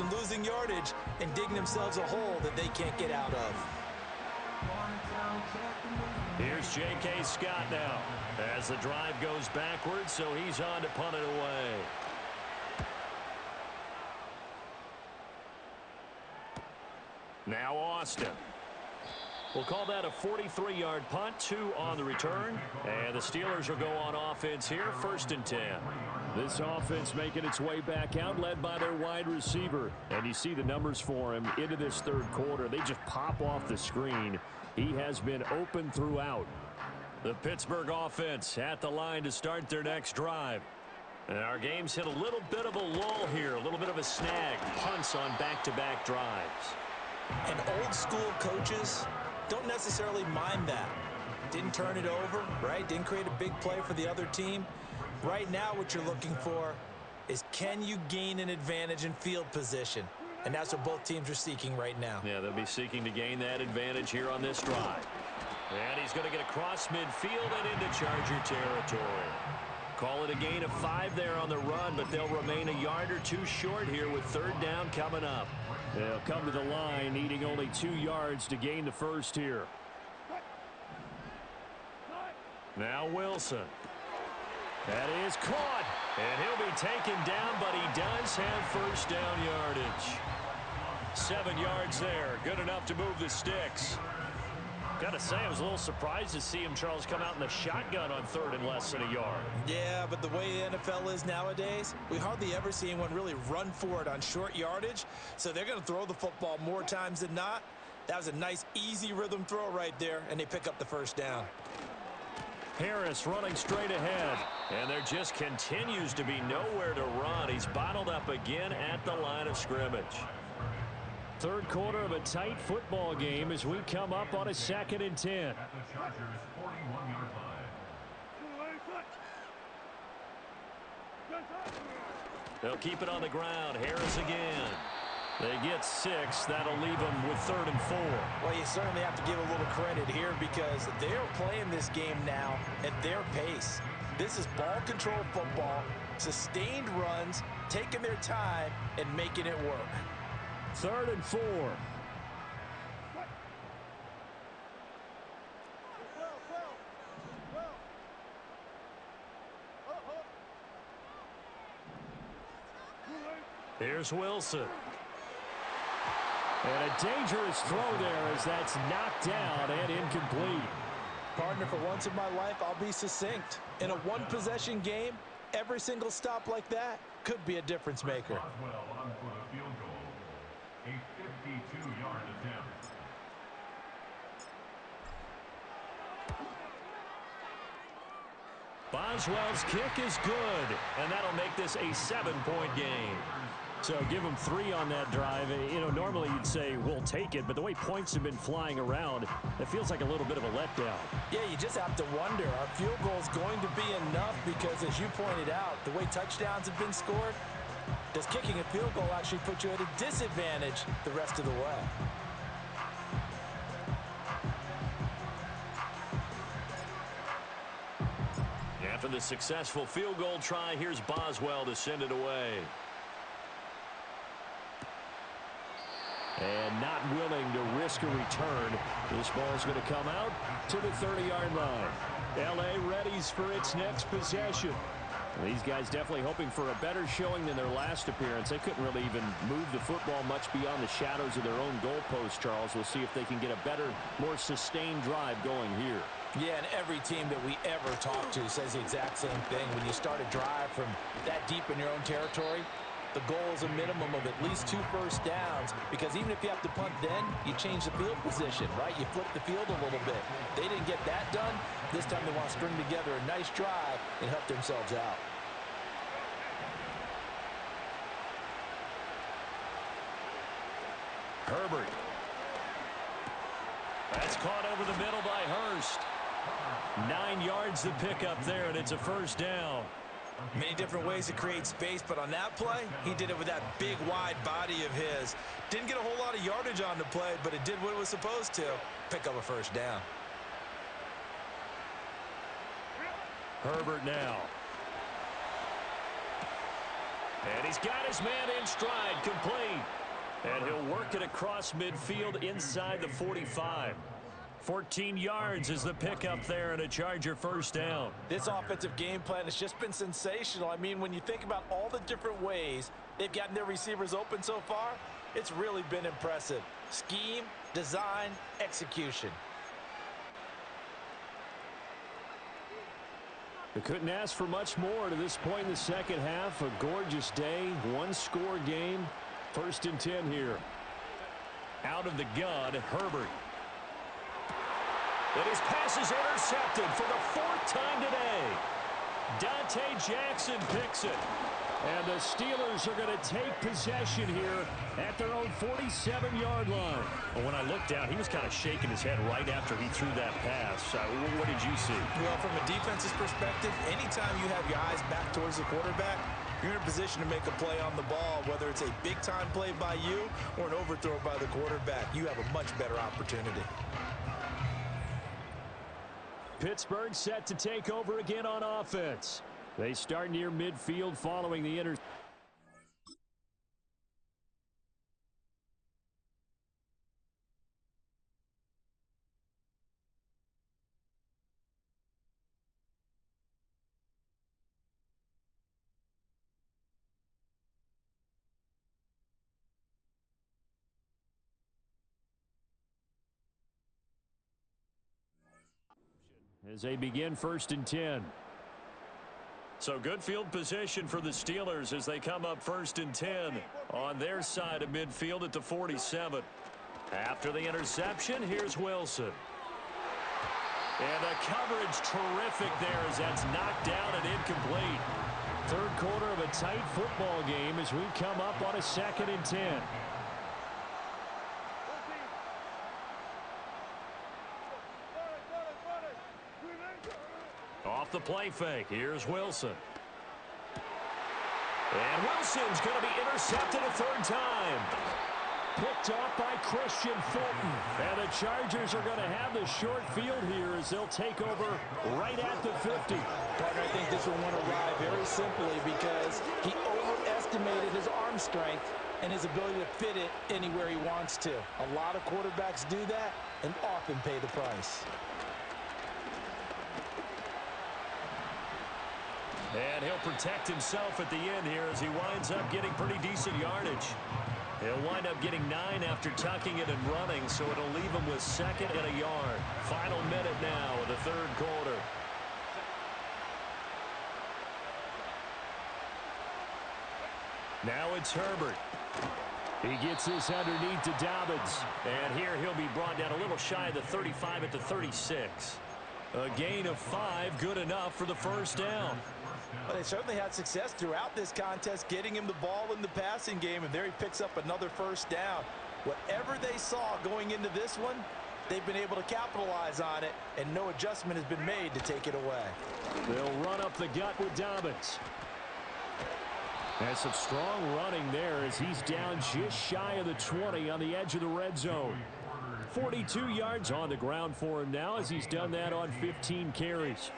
and digging themselves a hole that they can't get out of. Here's J.K. Scott now as the drive goes backwards, so he's on to punt it away. Now Austin. We'll call that a 43-yard punt, 2 on the return. And the Steelers will go on offense here, 1st and 10. This offense making its way back out, led by their wide receiver. And you see the numbers for him into this 3rd quarter. They just pop off the screen. He has been open throughout. The Pittsburgh offense at the line to start their next drive. And our game's hit a little bit of a lull here, a little bit of a snag. Punts on back-to-back drives. And old-school coaches don't necessarily mind that. Didn't turn it over, right? Didn't create a big play for the other team. Right now what you're looking for is, can you gain an advantage in field position? And that's what both teams are seeking right now. Yeah, they'll be seeking to gain that advantage here on this drive. And he's going to get across midfield and into Charger territory. Call it a gain of 5 there on the run, but they'll remain a yard or 2 short here with 3rd down coming up. They'll come to the line needing only 2 yards to gain the first here. Now Wilson. That is caught. And he'll be taken down, but he does have 1st down yardage. 7 yards there. Good enough to move the sticks. Got to say, I was a little surprised to see him, Charles, come out in the shotgun on 3rd and less than a yard. Yeah, but the way the NFL is nowadays, we hardly ever see anyone really run for it on short yardage. So they're going to throw the football more times than not. That was a nice, easy rhythm throw right there, and they pick up the 1st down. Harris running straight ahead. And there just continues to be nowhere to run. He's bottled up again at the line of scrimmage. Third quarter of a tight football game as we come up on a 2nd and 10. At the Chargers' 41-yard line. They'll keep it on the ground. Harris again. They get 6. That'll leave them with 3rd and 4. Well, you certainly have to give a little credit here because they're playing this game now at their pace. This is ball control football, sustained runs, taking their time, and making it work. 3rd and 4. Here's Wilson. And a dangerous throw there as that's knocked down and incomplete. Partner, for once in my life, I'll be succinct. In a one-possession game, every single stop like that could be a difference maker. Boswell on for the field goal. A 52-yard attempt. Boswell's kick is good, and that'll make this a 7-point game. So give them 3 on that drive. You know, normally you'd say we'll take it, but the way points have been flying around, it feels like a little bit of a letdown. Yeah, you just have to wonder, are field goals going to be enough? Because as you pointed out, the way touchdowns have been scored, does kicking a field goal actually put you at a disadvantage the rest of the way? After the successful field goal try, here's Boswell to send it away. And not willing to risk a return. This ball's going to come out to the 30-yard line. L.A. readies for its next possession. These guys definitely hoping for a better showing than their last appearance. They couldn't really even move the football much beyond the shadows of their own goalpost, Charles. We'll see if they can get a better, more sustained drive going here. Yeah, and every team that we ever talk to says the exact same thing. When you start a drive from that deep in your own territory, the goal is a minimum of at least 2 first downs, because even if you have to punt then, you change the field position, right? You flip the field a little bit. They didn't get that done. This time they want to string together a nice drive and help themselves out. Herbert. That's caught over the middle by Hurst. 9 yards to pick up there, and it's a first down. Many different ways to create space, but on that play, he did it with that big, wide body of his. Didn't get a whole lot of yardage on the play, but it did what it was supposed to. Pick up a first down. Herbert now. And he's got his man in stride, complete. And he'll work it across midfield inside the 45. 14 yards is the pickup there, and a Charger first down. This offensive game plan has just been sensational. I mean, when you think about all the different ways they've gotten their receivers open so far, it's really been impressive. Scheme, design, execution. They couldn't ask for much more to this point in the second half. A gorgeous day, 1-score game. 1st and 10 here. Out of the gun, Herbert. And his pass is intercepted for the 4th time today. Dante Jackson picks it. And the Steelers are going to take possession here at their own 47-yard line. Well, when I looked down, he was kind of shaking his head right after he threw that pass. What did you see? Well, from a defense's perspective, anytime you have your eyes back towards the quarterback, you're in a position to make a play on the ball, whether it's a big-time play by you or an overthrow by the quarterback. You have a much better opportunity. Pittsburgh set to take over again on offense. They start near midfield following the interception. As they begin 1st and 10. So good field position for the Steelers as they come up 1st and 10 on their side of midfield at the 47. After the interception, here's Wilson. And the coverage terrific there as that's knocked down and incomplete. 3rd quarter of a tight football game as we come up on a 2nd and 10. Off the play fake, here's Wilson. And Wilson's going to be intercepted a third time. Picked off by Christian Fulton. And the Chargers are going to have the short field here as they'll take over right at the 50. Partner, I think this one went awry very simply because he overestimated his arm strength and his ability to fit it anywhere he wants to. A lot of quarterbacks do that and often pay the price. And he'll protect himself at the end here as he winds up getting pretty decent yardage. He'll wind up getting 9 after tucking it and running, so it'll leave him with 2nd and a yard. Final minute now of the third quarter. Now it's Herbert. He gets this underneath to Dobbins. And here he'll be brought down a little shy of the 35 at the 36. A gain of 5, good enough for the first down. Well, they certainly had success throughout this contest, getting him the ball in the passing game, and there he picks up another first down. Whatever they saw going into this one, they've been able to capitalize on it, and no adjustment has been made to take it away. They'll run up the gut with Dobbins. And some strong running there as he's down just shy of the 20 on the edge of the red zone. 42 yards on the ground for him now as he's done that on 15 carries.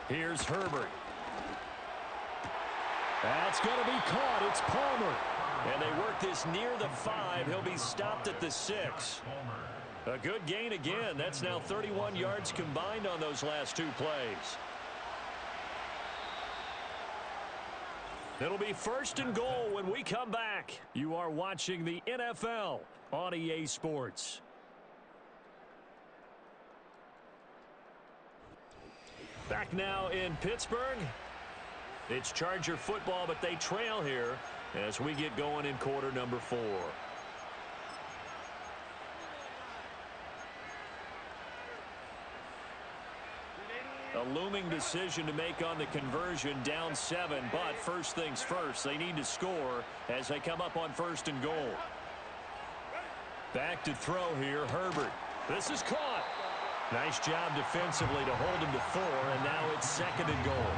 Here's Herbert. That's going to be caught. It's Palmer. And they work this near the 5. He'll be stopped at the 6. A good gain again. That's now 31 yards combined on those last 2 plays. It'll be 1st and goal when we come back. You are watching the NFL on EA Sports. Back now in Pittsburgh. It's Charger football, but they trail here as we get going in quarter number 4. A looming decision to make on the conversion, down 7, but first things first, they need to score as they come up on 1st and goal. Back to throw here, Herbert. This is caught. Nice job defensively to hold him to 4, and now it's 2nd and goal.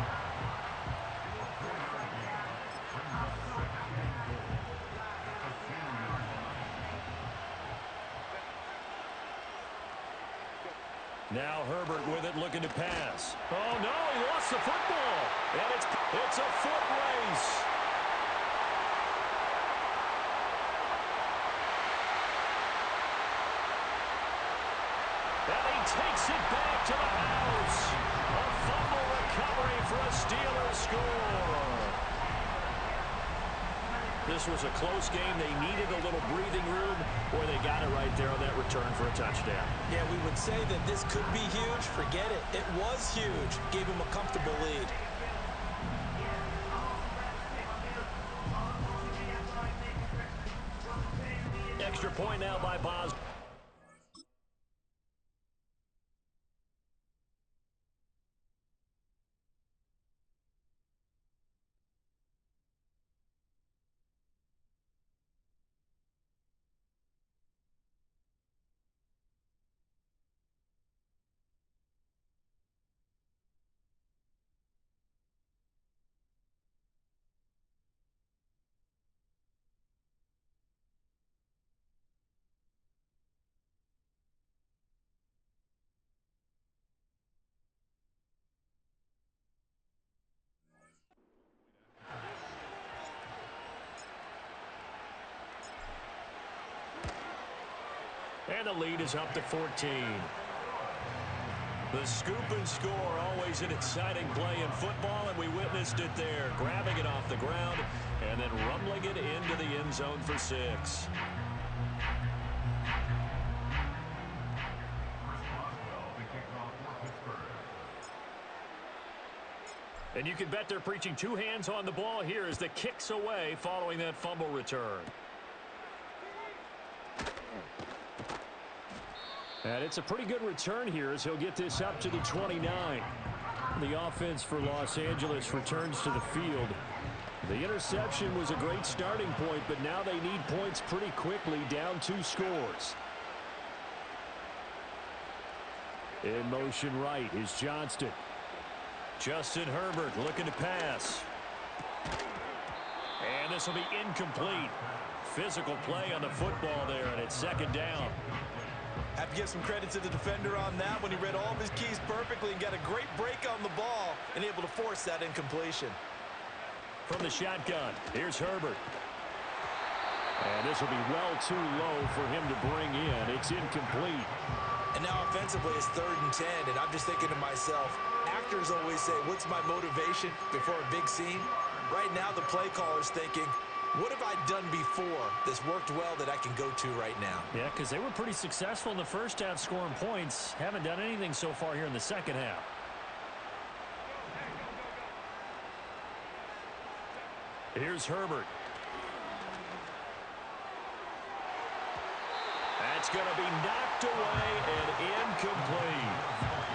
Now Herbert with it, looking to pass. Oh, no, he lost the football. And it's a foot race. And he takes it back to the house. A fumble recovery for a Steelers score. This was a close game. They needed a little breathing room, or they got it right there on that return for a touchdown. Yeah, we would say that this could be huge. Forget it. It was huge. Gave him a comfortable lead. Extra point now by Bos. And the lead is up to 14. The scoop and score, always an exciting play in football, and we witnessed it there, grabbing it off the ground and then rumbling it into the end zone for 6. And you can bet they're preaching 2 hands on the ball here as the kick's away following that fumble return. And it's a pretty good return here as he'll get this up to the 29. the offense for Los Angeles returns to the field. The interception was a great starting point, but now they need points pretty quickly, down 2 scores. In motion right is Johnston. Justin Herbert looking to pass. And this will be incomplete. Physical play on the football there, and it's second down. Have to give some credit to the defender on that when he read all of his keys perfectly and got a great break on the ball and able to force that incompletion. From the shotgun, here's Herbert. And this will be well too low for him to bring in. It's incomplete. And now offensively it's 3rd and 10, and I'm just thinking to myself, actors always say, what's my motivation before a big scene? Right now the play caller's thinking, what have I done before that's worked well that I can go to right now? Yeah, because they were pretty successful in the first half scoring points. Haven't done anything so far here in the second half. Here's Herbert. That's going to be knocked away and incomplete.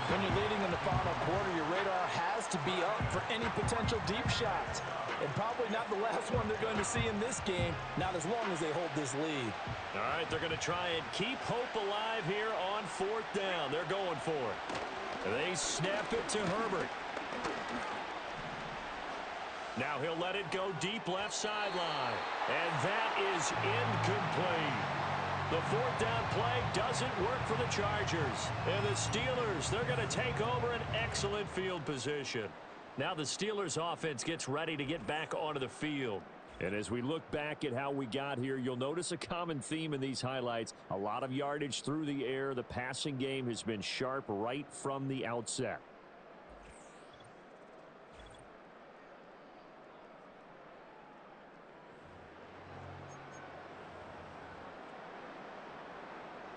When you're leading in the final quarter, your radar has to be up for any potential deep shots. And probably not the last one they're going to see in this game, not as long as they hold this lead. All right, they're going to try and keep hope alive here on 4th down. They're going for it. They snap it to Herbert. Now he'll let it go deep left sideline. And that is incomplete. The 4th down play doesn't work for the Chargers. And the Steelers, they're going to take over an excellent field position. Now the Steelers offense gets ready to get back onto the field. And as we look back at how we got here, you'll notice a common theme in these highlights. A lot of yardage through the air. The passing game has been sharp right from the outset.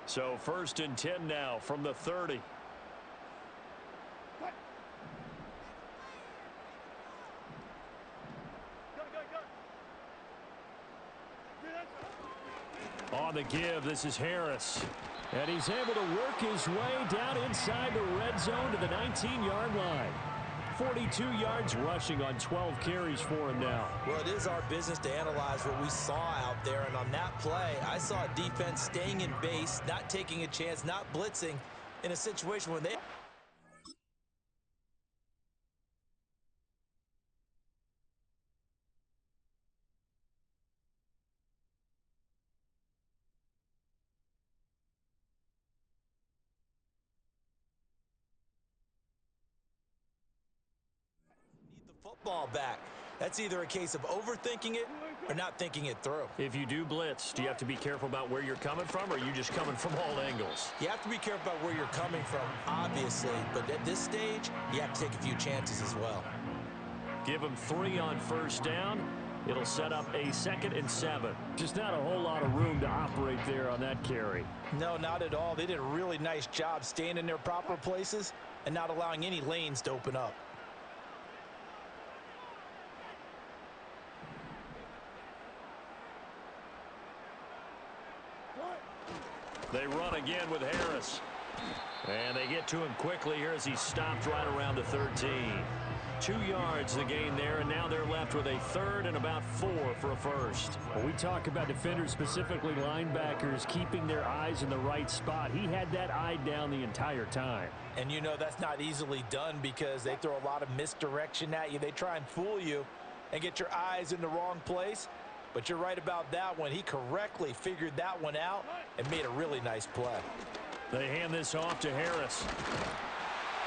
So 1st and 10 now from the 30. On the give, this is Harris. And he's able to work his way down inside the red zone to the 19-yard line. 42 yards rushing on 12 carries for him now. Well, it is our business to analyze what we saw out there. And on that play, I saw a defense staying in base, not taking a chance, not blitzing in a situation when they... football back. That's either a case of overthinking it or not thinking it through. If you do blitz, do you have to be careful about where you're coming from, or are you just coming from all angles? You have to be careful about where you're coming from, obviously, but at this stage, you have to take a few chances as well. Give them 3 on 1st down. It'll set up a 2nd and 7. Just not a whole lot of room to operate there on that carry. No, not at all. They did a really nice job staying in their proper places and not allowing any lanes to open up. They run again with Harris. And they get to him quickly here as he stopped right around the 13. 2 yards the gain there, and now they're left with a 3rd and about 4 for a first. When we talk about defenders, specifically linebackers, keeping their eyes in the right spot, he had that eye down the entire time. And you know that's not easily done because they throw a lot of misdirection at you. They try and fool you and get your eyes in the wrong place. But you're right about that one. He correctly figured that one out and made a really nice play. They hand this off to Harris.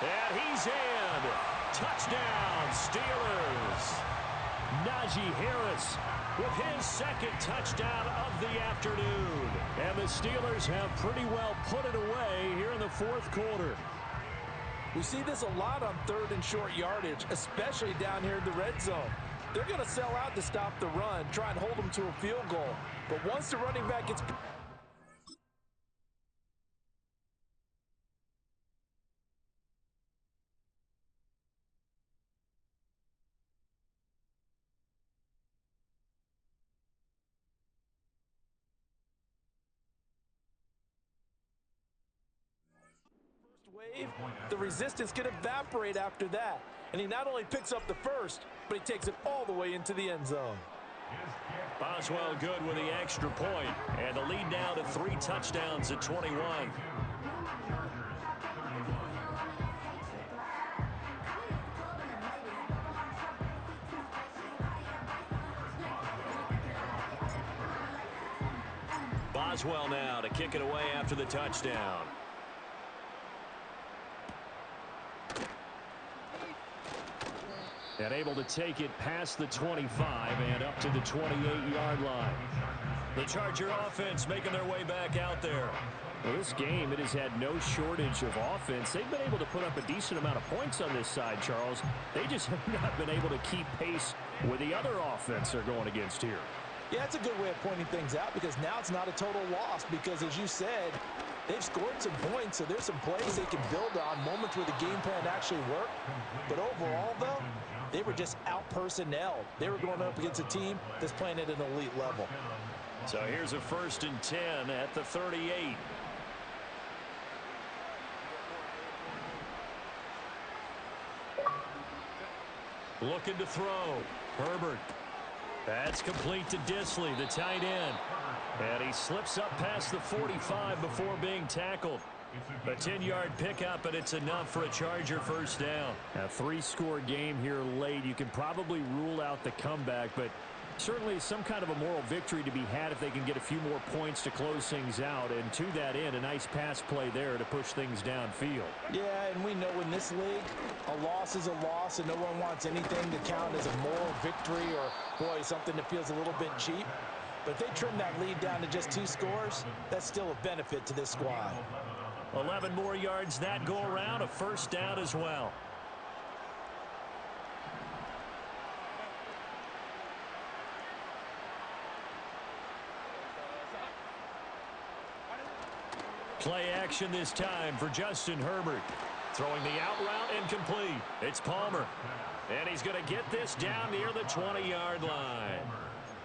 And he's in. Touchdown, Steelers. Najee Harris with his 2nd touchdown of the afternoon. And the Steelers have pretty well put it away here in the 4th quarter. We see this a lot on 3rd and short yardage, especially down here in the red zone. They're going to sell out to stop the run, try and hold them to a field goal. But once the running back gets... wave, the resistance can evaporate after that. And he not only picks up the first, but he takes it all the way into the end zone. Boswell good with the extra point, and the lead now to 3 touchdowns at 21. Boswell now to kick it away after the touchdown. And able to take it past the 25 and up to the 28-yard line. The Charger offense making their way back out there. Well, this game, it has had no shortage of offense. They've been able to put up a decent amount of points on this side, Charles. They just have not been able to keep pace with the other offense they're going against here. Yeah, that's a good way of pointing things out because now it's not a total loss because, as you said, they've scored some points, so there's some plays they can build on, moments where the game plan actually worked. But overall, though, they were just out-personnelled. They were going up against a team that's playing at an elite level. So here's a 1st and 10 at the 38. Looking to throw. Herbert. That's complete to Disley, the tight end. And he slips up past the 45 before being tackled. A 10-yard pickup, and it's enough for a Charger first down. A 3-score game here late. You can probably rule out the comeback, but certainly some kind of a moral victory to be had if they can get a few more points to close things out. And to that end, a nice pass play there to push things downfield. Yeah, and we know in this league, a loss is a loss, and no one wants anything to count as a moral victory or, boy, something that feels a little bit cheap. But if they trim that lead down to just 2 scores, that's still a benefit to this squad. 11 more yards that go around, a first down as well. Play action this time for Justin Herbert. Throwing the out route incomplete. It's Palmer. And he's going to get this down near the 20-yard line.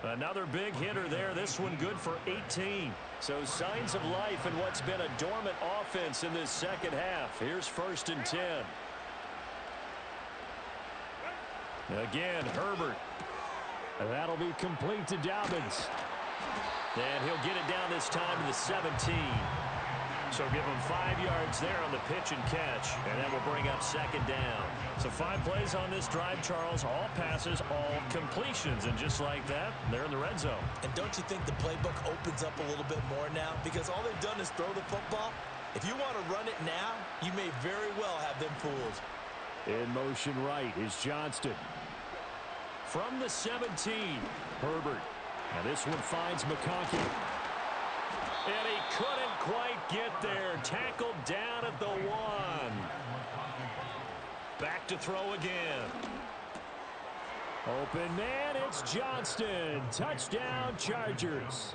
Another big hitter there. This one good for 18. So signs of life in what's been a dormant offense in this second half. Here's 1st and 10. Again, Herbert. That'll be complete to Dobbins. And he'll get it down this time to the 17. So give him 5 yards there on the pitch and catch. And that will bring up 2nd down. So 5 plays on this drive, Charles. All passes, all completions. And just like that, they're in the red zone. And don't you think the playbook opens up a little bit more now? Because all they've done is throw the football. If you want to run it now, you may very well have them fooled. In motion right is Johnston. From the 17, Herbert. Now this one finds McConkey. And he couldn't quite get there. Tackled down at the 1. Back to throw again. Open man, it's Johnston. Touchdown, Chargers.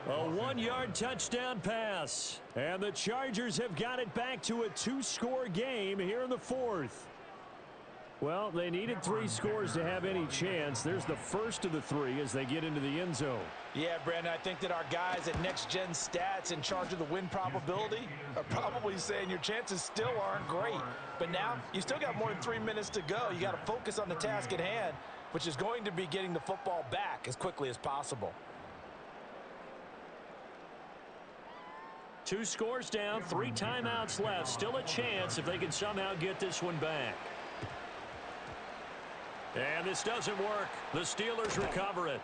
A 1-yard touchdown pass. And the Chargers have got it back to a 2-score game here in the 4th. Well, they needed 3 scores to have any chance. There's the first of the 3 as they get into the end zone. Yeah, Brandon, I think that our guys at Next Gen Stats in charge of the win probability are probably saying your chances still aren't great. But now you still got more than 3 minutes to go. You got to focus on the task at hand, which is going to be getting the football back as quickly as possible. 2 scores down, 3 timeouts left. Still a chance if they can somehow get this one back. And this doesn't work. The Steelers recover it.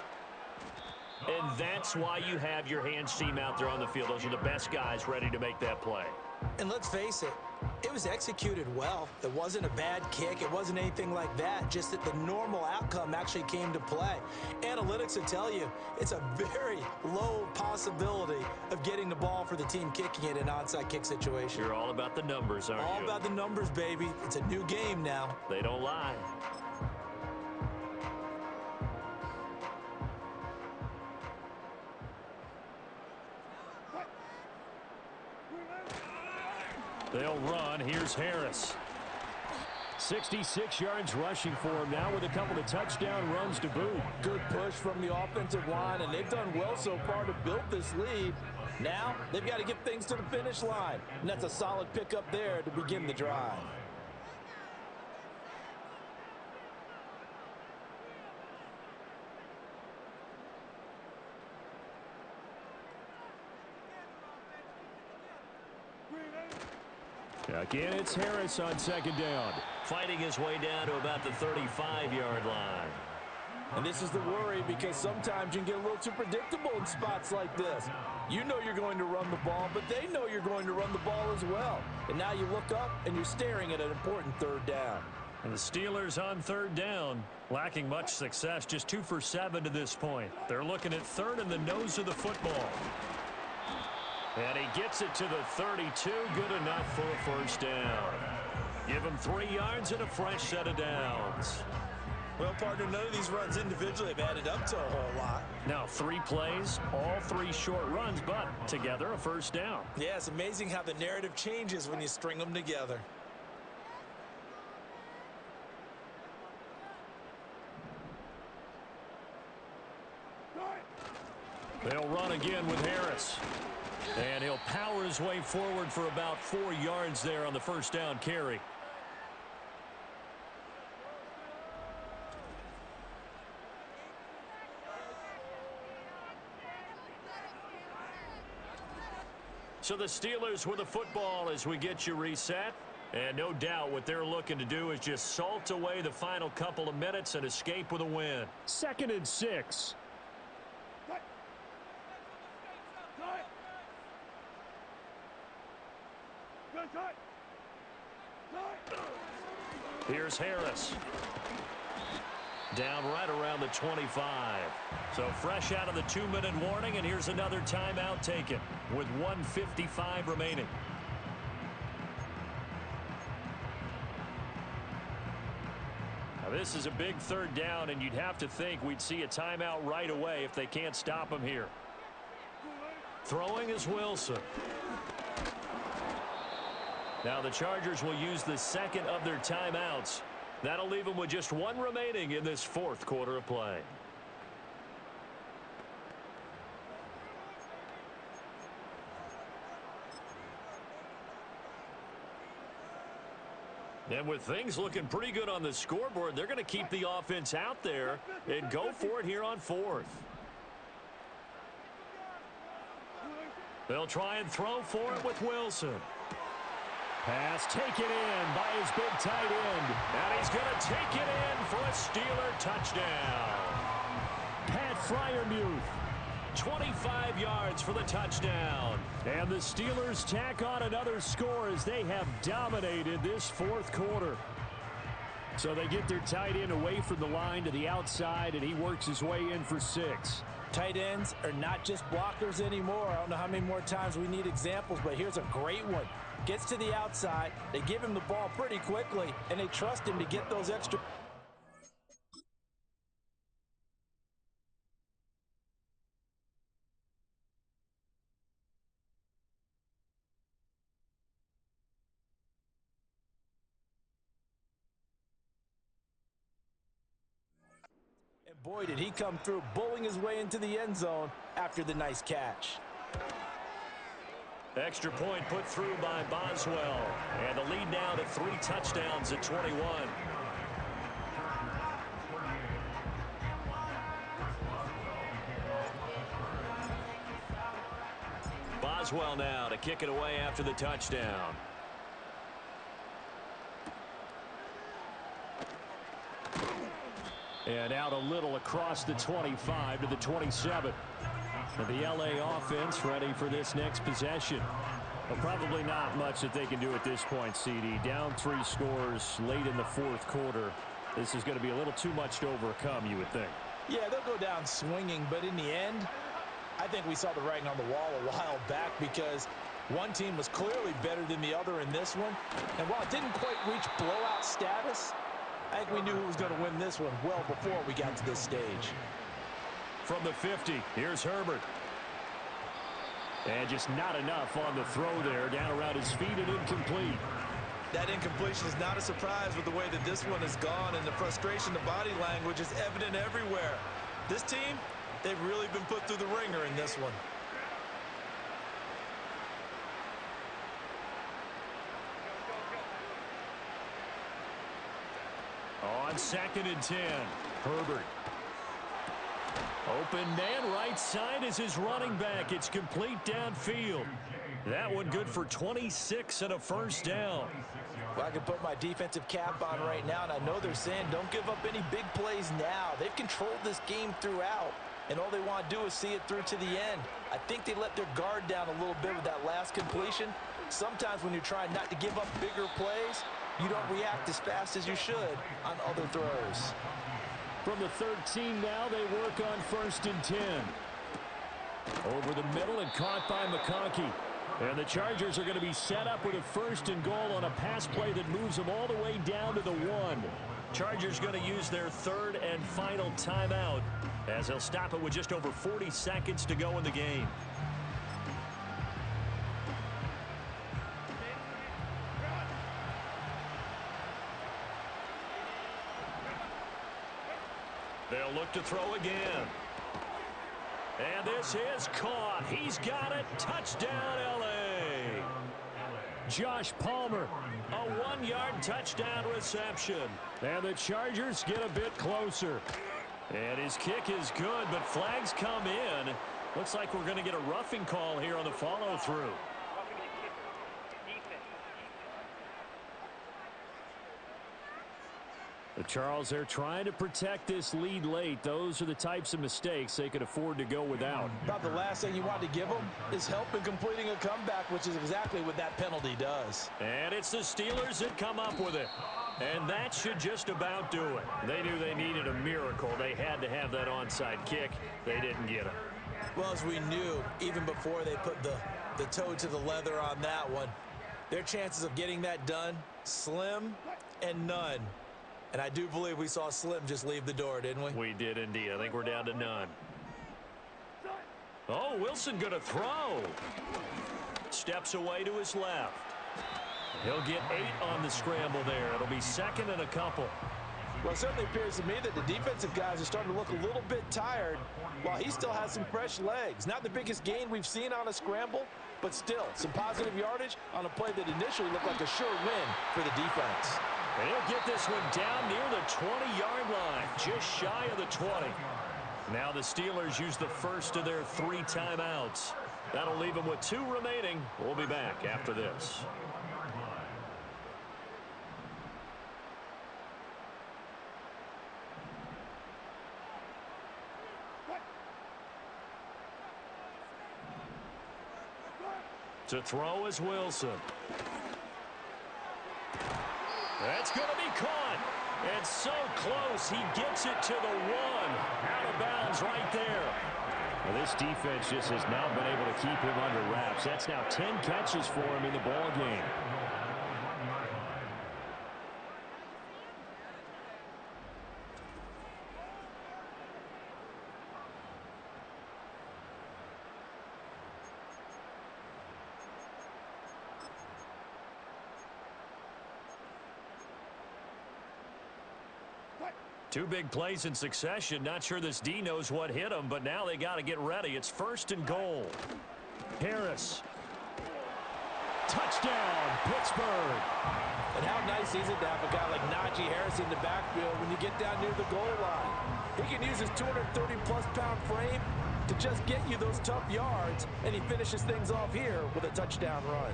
And that's why you have your hands team out there on the field. Those are the best guys ready to make that play. And let's face it, it was executed well. It wasn't a bad kick. It wasn't anything like that. Just that the normal outcome actually came to play. Analytics will tell you it's a very low possibility of getting the ball for the team kicking it in an onside kick situation. You're all about the numbers, aren't you? All about the numbers, baby. It's a new game now. They don't lie. They'll run. Here's Harris. 66 yards rushing for him now with a couple of touchdown runs to boot. Good push from the offensive line, and they've done well so far to build this lead. Now, they've got to get things to the finish line, and that's a solid pickup there to begin the drive. Again, it's Harris on second down. Fighting his way down to about the 35-yard line. And this is the worry because sometimes you can get a little too predictable in spots like this. You know you're going to run the ball, but they know you're going to run the ball as well. And now you look up and you're staring at an important third down. And the Steelers on third down, lacking much success, just 2 for 7 to this point. They're looking at third in the nose of the football. And he gets it to the 32, good enough for a first down. Give him 3 yards and a fresh set of downs. Well, partner, none of these runs individually have added up to a whole lot. Now 3 plays, all 3 short runs, but together a first down. Yeah, it's amazing how the narrative changes when you string them together. They'll run again with Harris. And he'll power his way forward for about 4 yards there on the first down carry. So the Steelers with the football as we get you reset. And no doubt what they're looking to do is just salt away the final couple of minutes and escape with a win. 2nd and 6. Here's Harris. Down right around the 25. So fresh out of the 2-minute warning, and here's another timeout taken with 1:55 remaining. Now this is a big third down, and you'd have to think we'd see a timeout right away if they can't stop him here. Throwing is Wilson. Now the Chargers will use the second of their timeouts. That'll leave them with just 1 remaining in this 4th quarter of play. And with things looking pretty good on the scoreboard, they're going to keep the offense out there and go for it here on 4th. They'll try and throw for it with Wilson. Pass taken in by his big tight end. And he's going to take it in for a Steeler touchdown. Pat Freiermuth, 25 yards for the touchdown. And the Steelers tack on another score as they have dominated this 4th quarter. So they get their tight end away from the line to the outside, and he works his way in for 6. Tight ends are not just blockers anymore. I don't know how many more times we need examples, but here's a great one. Gets to the outside, they give him the ball pretty quickly, and they trust him to get those extra. And boy, did he come through, bowling his way into the end zone after the nice catch. Extra point put through by Boswell. And the lead now to 3 touchdowns at 21. Boswell now to kick it away after the touchdown. And out a little across the 25 to the 27. And the LA offense ready for this next possession. Well, probably not much that they can do at this point, CD. Down 3 scores late in the 4th quarter. This is going to be a little too much to overcome, you would think. Yeah, they'll go down swinging, but in the end, I think we saw the writing on the wall a while back because one team was clearly better than the other in this one. And while it didn't quite reach blowout status, I think we knew who was going to win this one well before we got to this stage. From the 50, here's Herbert. And just not enough on the throw there. Down around his feet and incomplete. That incompletion is not a surprise with the way that this one has gone, and the frustration, the body language is evident everywhere. This team, they've really been put through the ringer in this one. On 2nd and 10, Herbert. Open man, right side is his running back. It's complete downfield. That one good for 26 and a first down. Well, I can put my defensive cap on right now, and I know they're saying don't give up any big plays now. They've controlled this game throughout, and all they want to do is see it through to the end. I think they let their guard down a little bit with that last completion. Sometimes when you're trying not to give up bigger plays, you don't react as fast as you should on other throws. From the 13 now, they work on 1st and 10. Over the middle and caught by McConkey. And the Chargers are going to be set up with a 1st and goal on a pass play that moves them all the way down to the 1. Chargers going to use their 3rd and final timeout as they'll stop it with just over 40 seconds to go in the game. They'll look to throw again. And this is caught. He's got it. Touchdown, L.A. Josh Palmer, a 1-yard touchdown reception. And the Chargers get a bit closer. And his kick is good, but flags come in. Looks like we're going to get a roughing call here on the follow-through. The Charles, they're trying to protect this lead late. Those are the types of mistakes they could afford to go without. About the last thing you want to give them is help in completing a comeback, which is exactly what that penalty does. And it's the Steelers that come up with it. And that should just about do it. They knew they needed a miracle. They had to have that onside kick. They didn't get it. Well, as we knew, even before they put the toe to the leather on that one, their chances of getting that done, slim and none. And I do believe we saw Slim just leave the door, didn't we? We did indeed. I think we're down to none. Oh, Wilson going to throw. Steps away to his left. He'll get 8 on the scramble there. It'll be 2nd and a couple. Well, it certainly appears to me that the defensive guys are starting to look a little bit tired while he still has some fresh legs. Not the biggest gain we've seen on a scramble, but still some positive yardage on a play that initially looked like a sure win for the defense. And he'll get this one down near the 20-yard line, just shy of the 20. Now the Steelers use the first of their 3 timeouts. That'll leave them with 2 remaining. We'll be back after this. To throw is Wilson. That's going to be caught. And so close, he gets it to the 1. Out of bounds right there. Well, this defense just has now been able to keep him under wraps. That's now 10 catches for him in the ball game. Two big plays in succession. Not sure this D knows what hit him, but now they got to get ready. It's 1st and goal. Harris. Touchdown, Pittsburgh. And how nice is it to have a guy like Najee Harris in the backfield when you get down near the goal line? He can use his 230-plus pound frame to just get you those tough yards, and he finishes things off here with a touchdown run.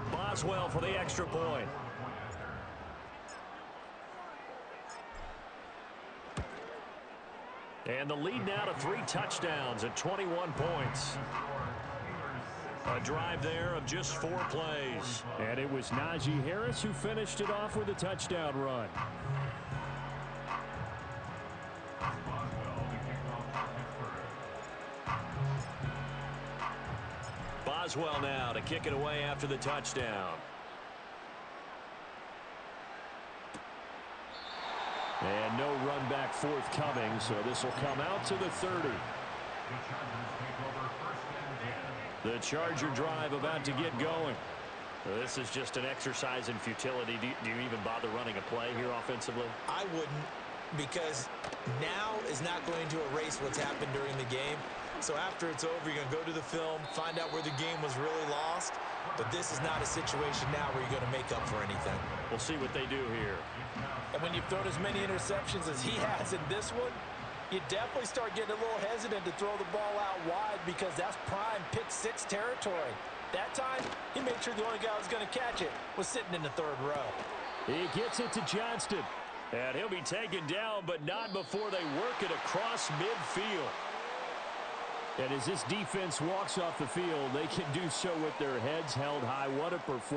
Boswell for the extra point. And the lead now to 3 touchdowns at 21 points. A drive there of just 4 plays. And it was Najee Harris who finished it off with a touchdown run. Boswell now to kick it away after the touchdown. And no run back forthcoming, so this will come out to the 30. The Charger drive about to get going. This is just an exercise in futility. Do you even bother running a play here offensively? I wouldn't, because now is not going to erase what's happened during the game. So after it's over, you're going to go to the film, find out where the game was really lost, but this is not a situation now where you're going to make up for anything. We'll see what they do here. And when you've thrown as many interceptions as he has in this one, you definitely start getting a little hesitant to throw the ball out wide because that's prime pick six territory. That time, he made sure the only guy who was going to catch it was sitting in the third row. He gets it to Johnston. And he'll be taken down, but not before they work it across midfield. And as this defense walks off the field, they can do so with their heads held high. What a performance.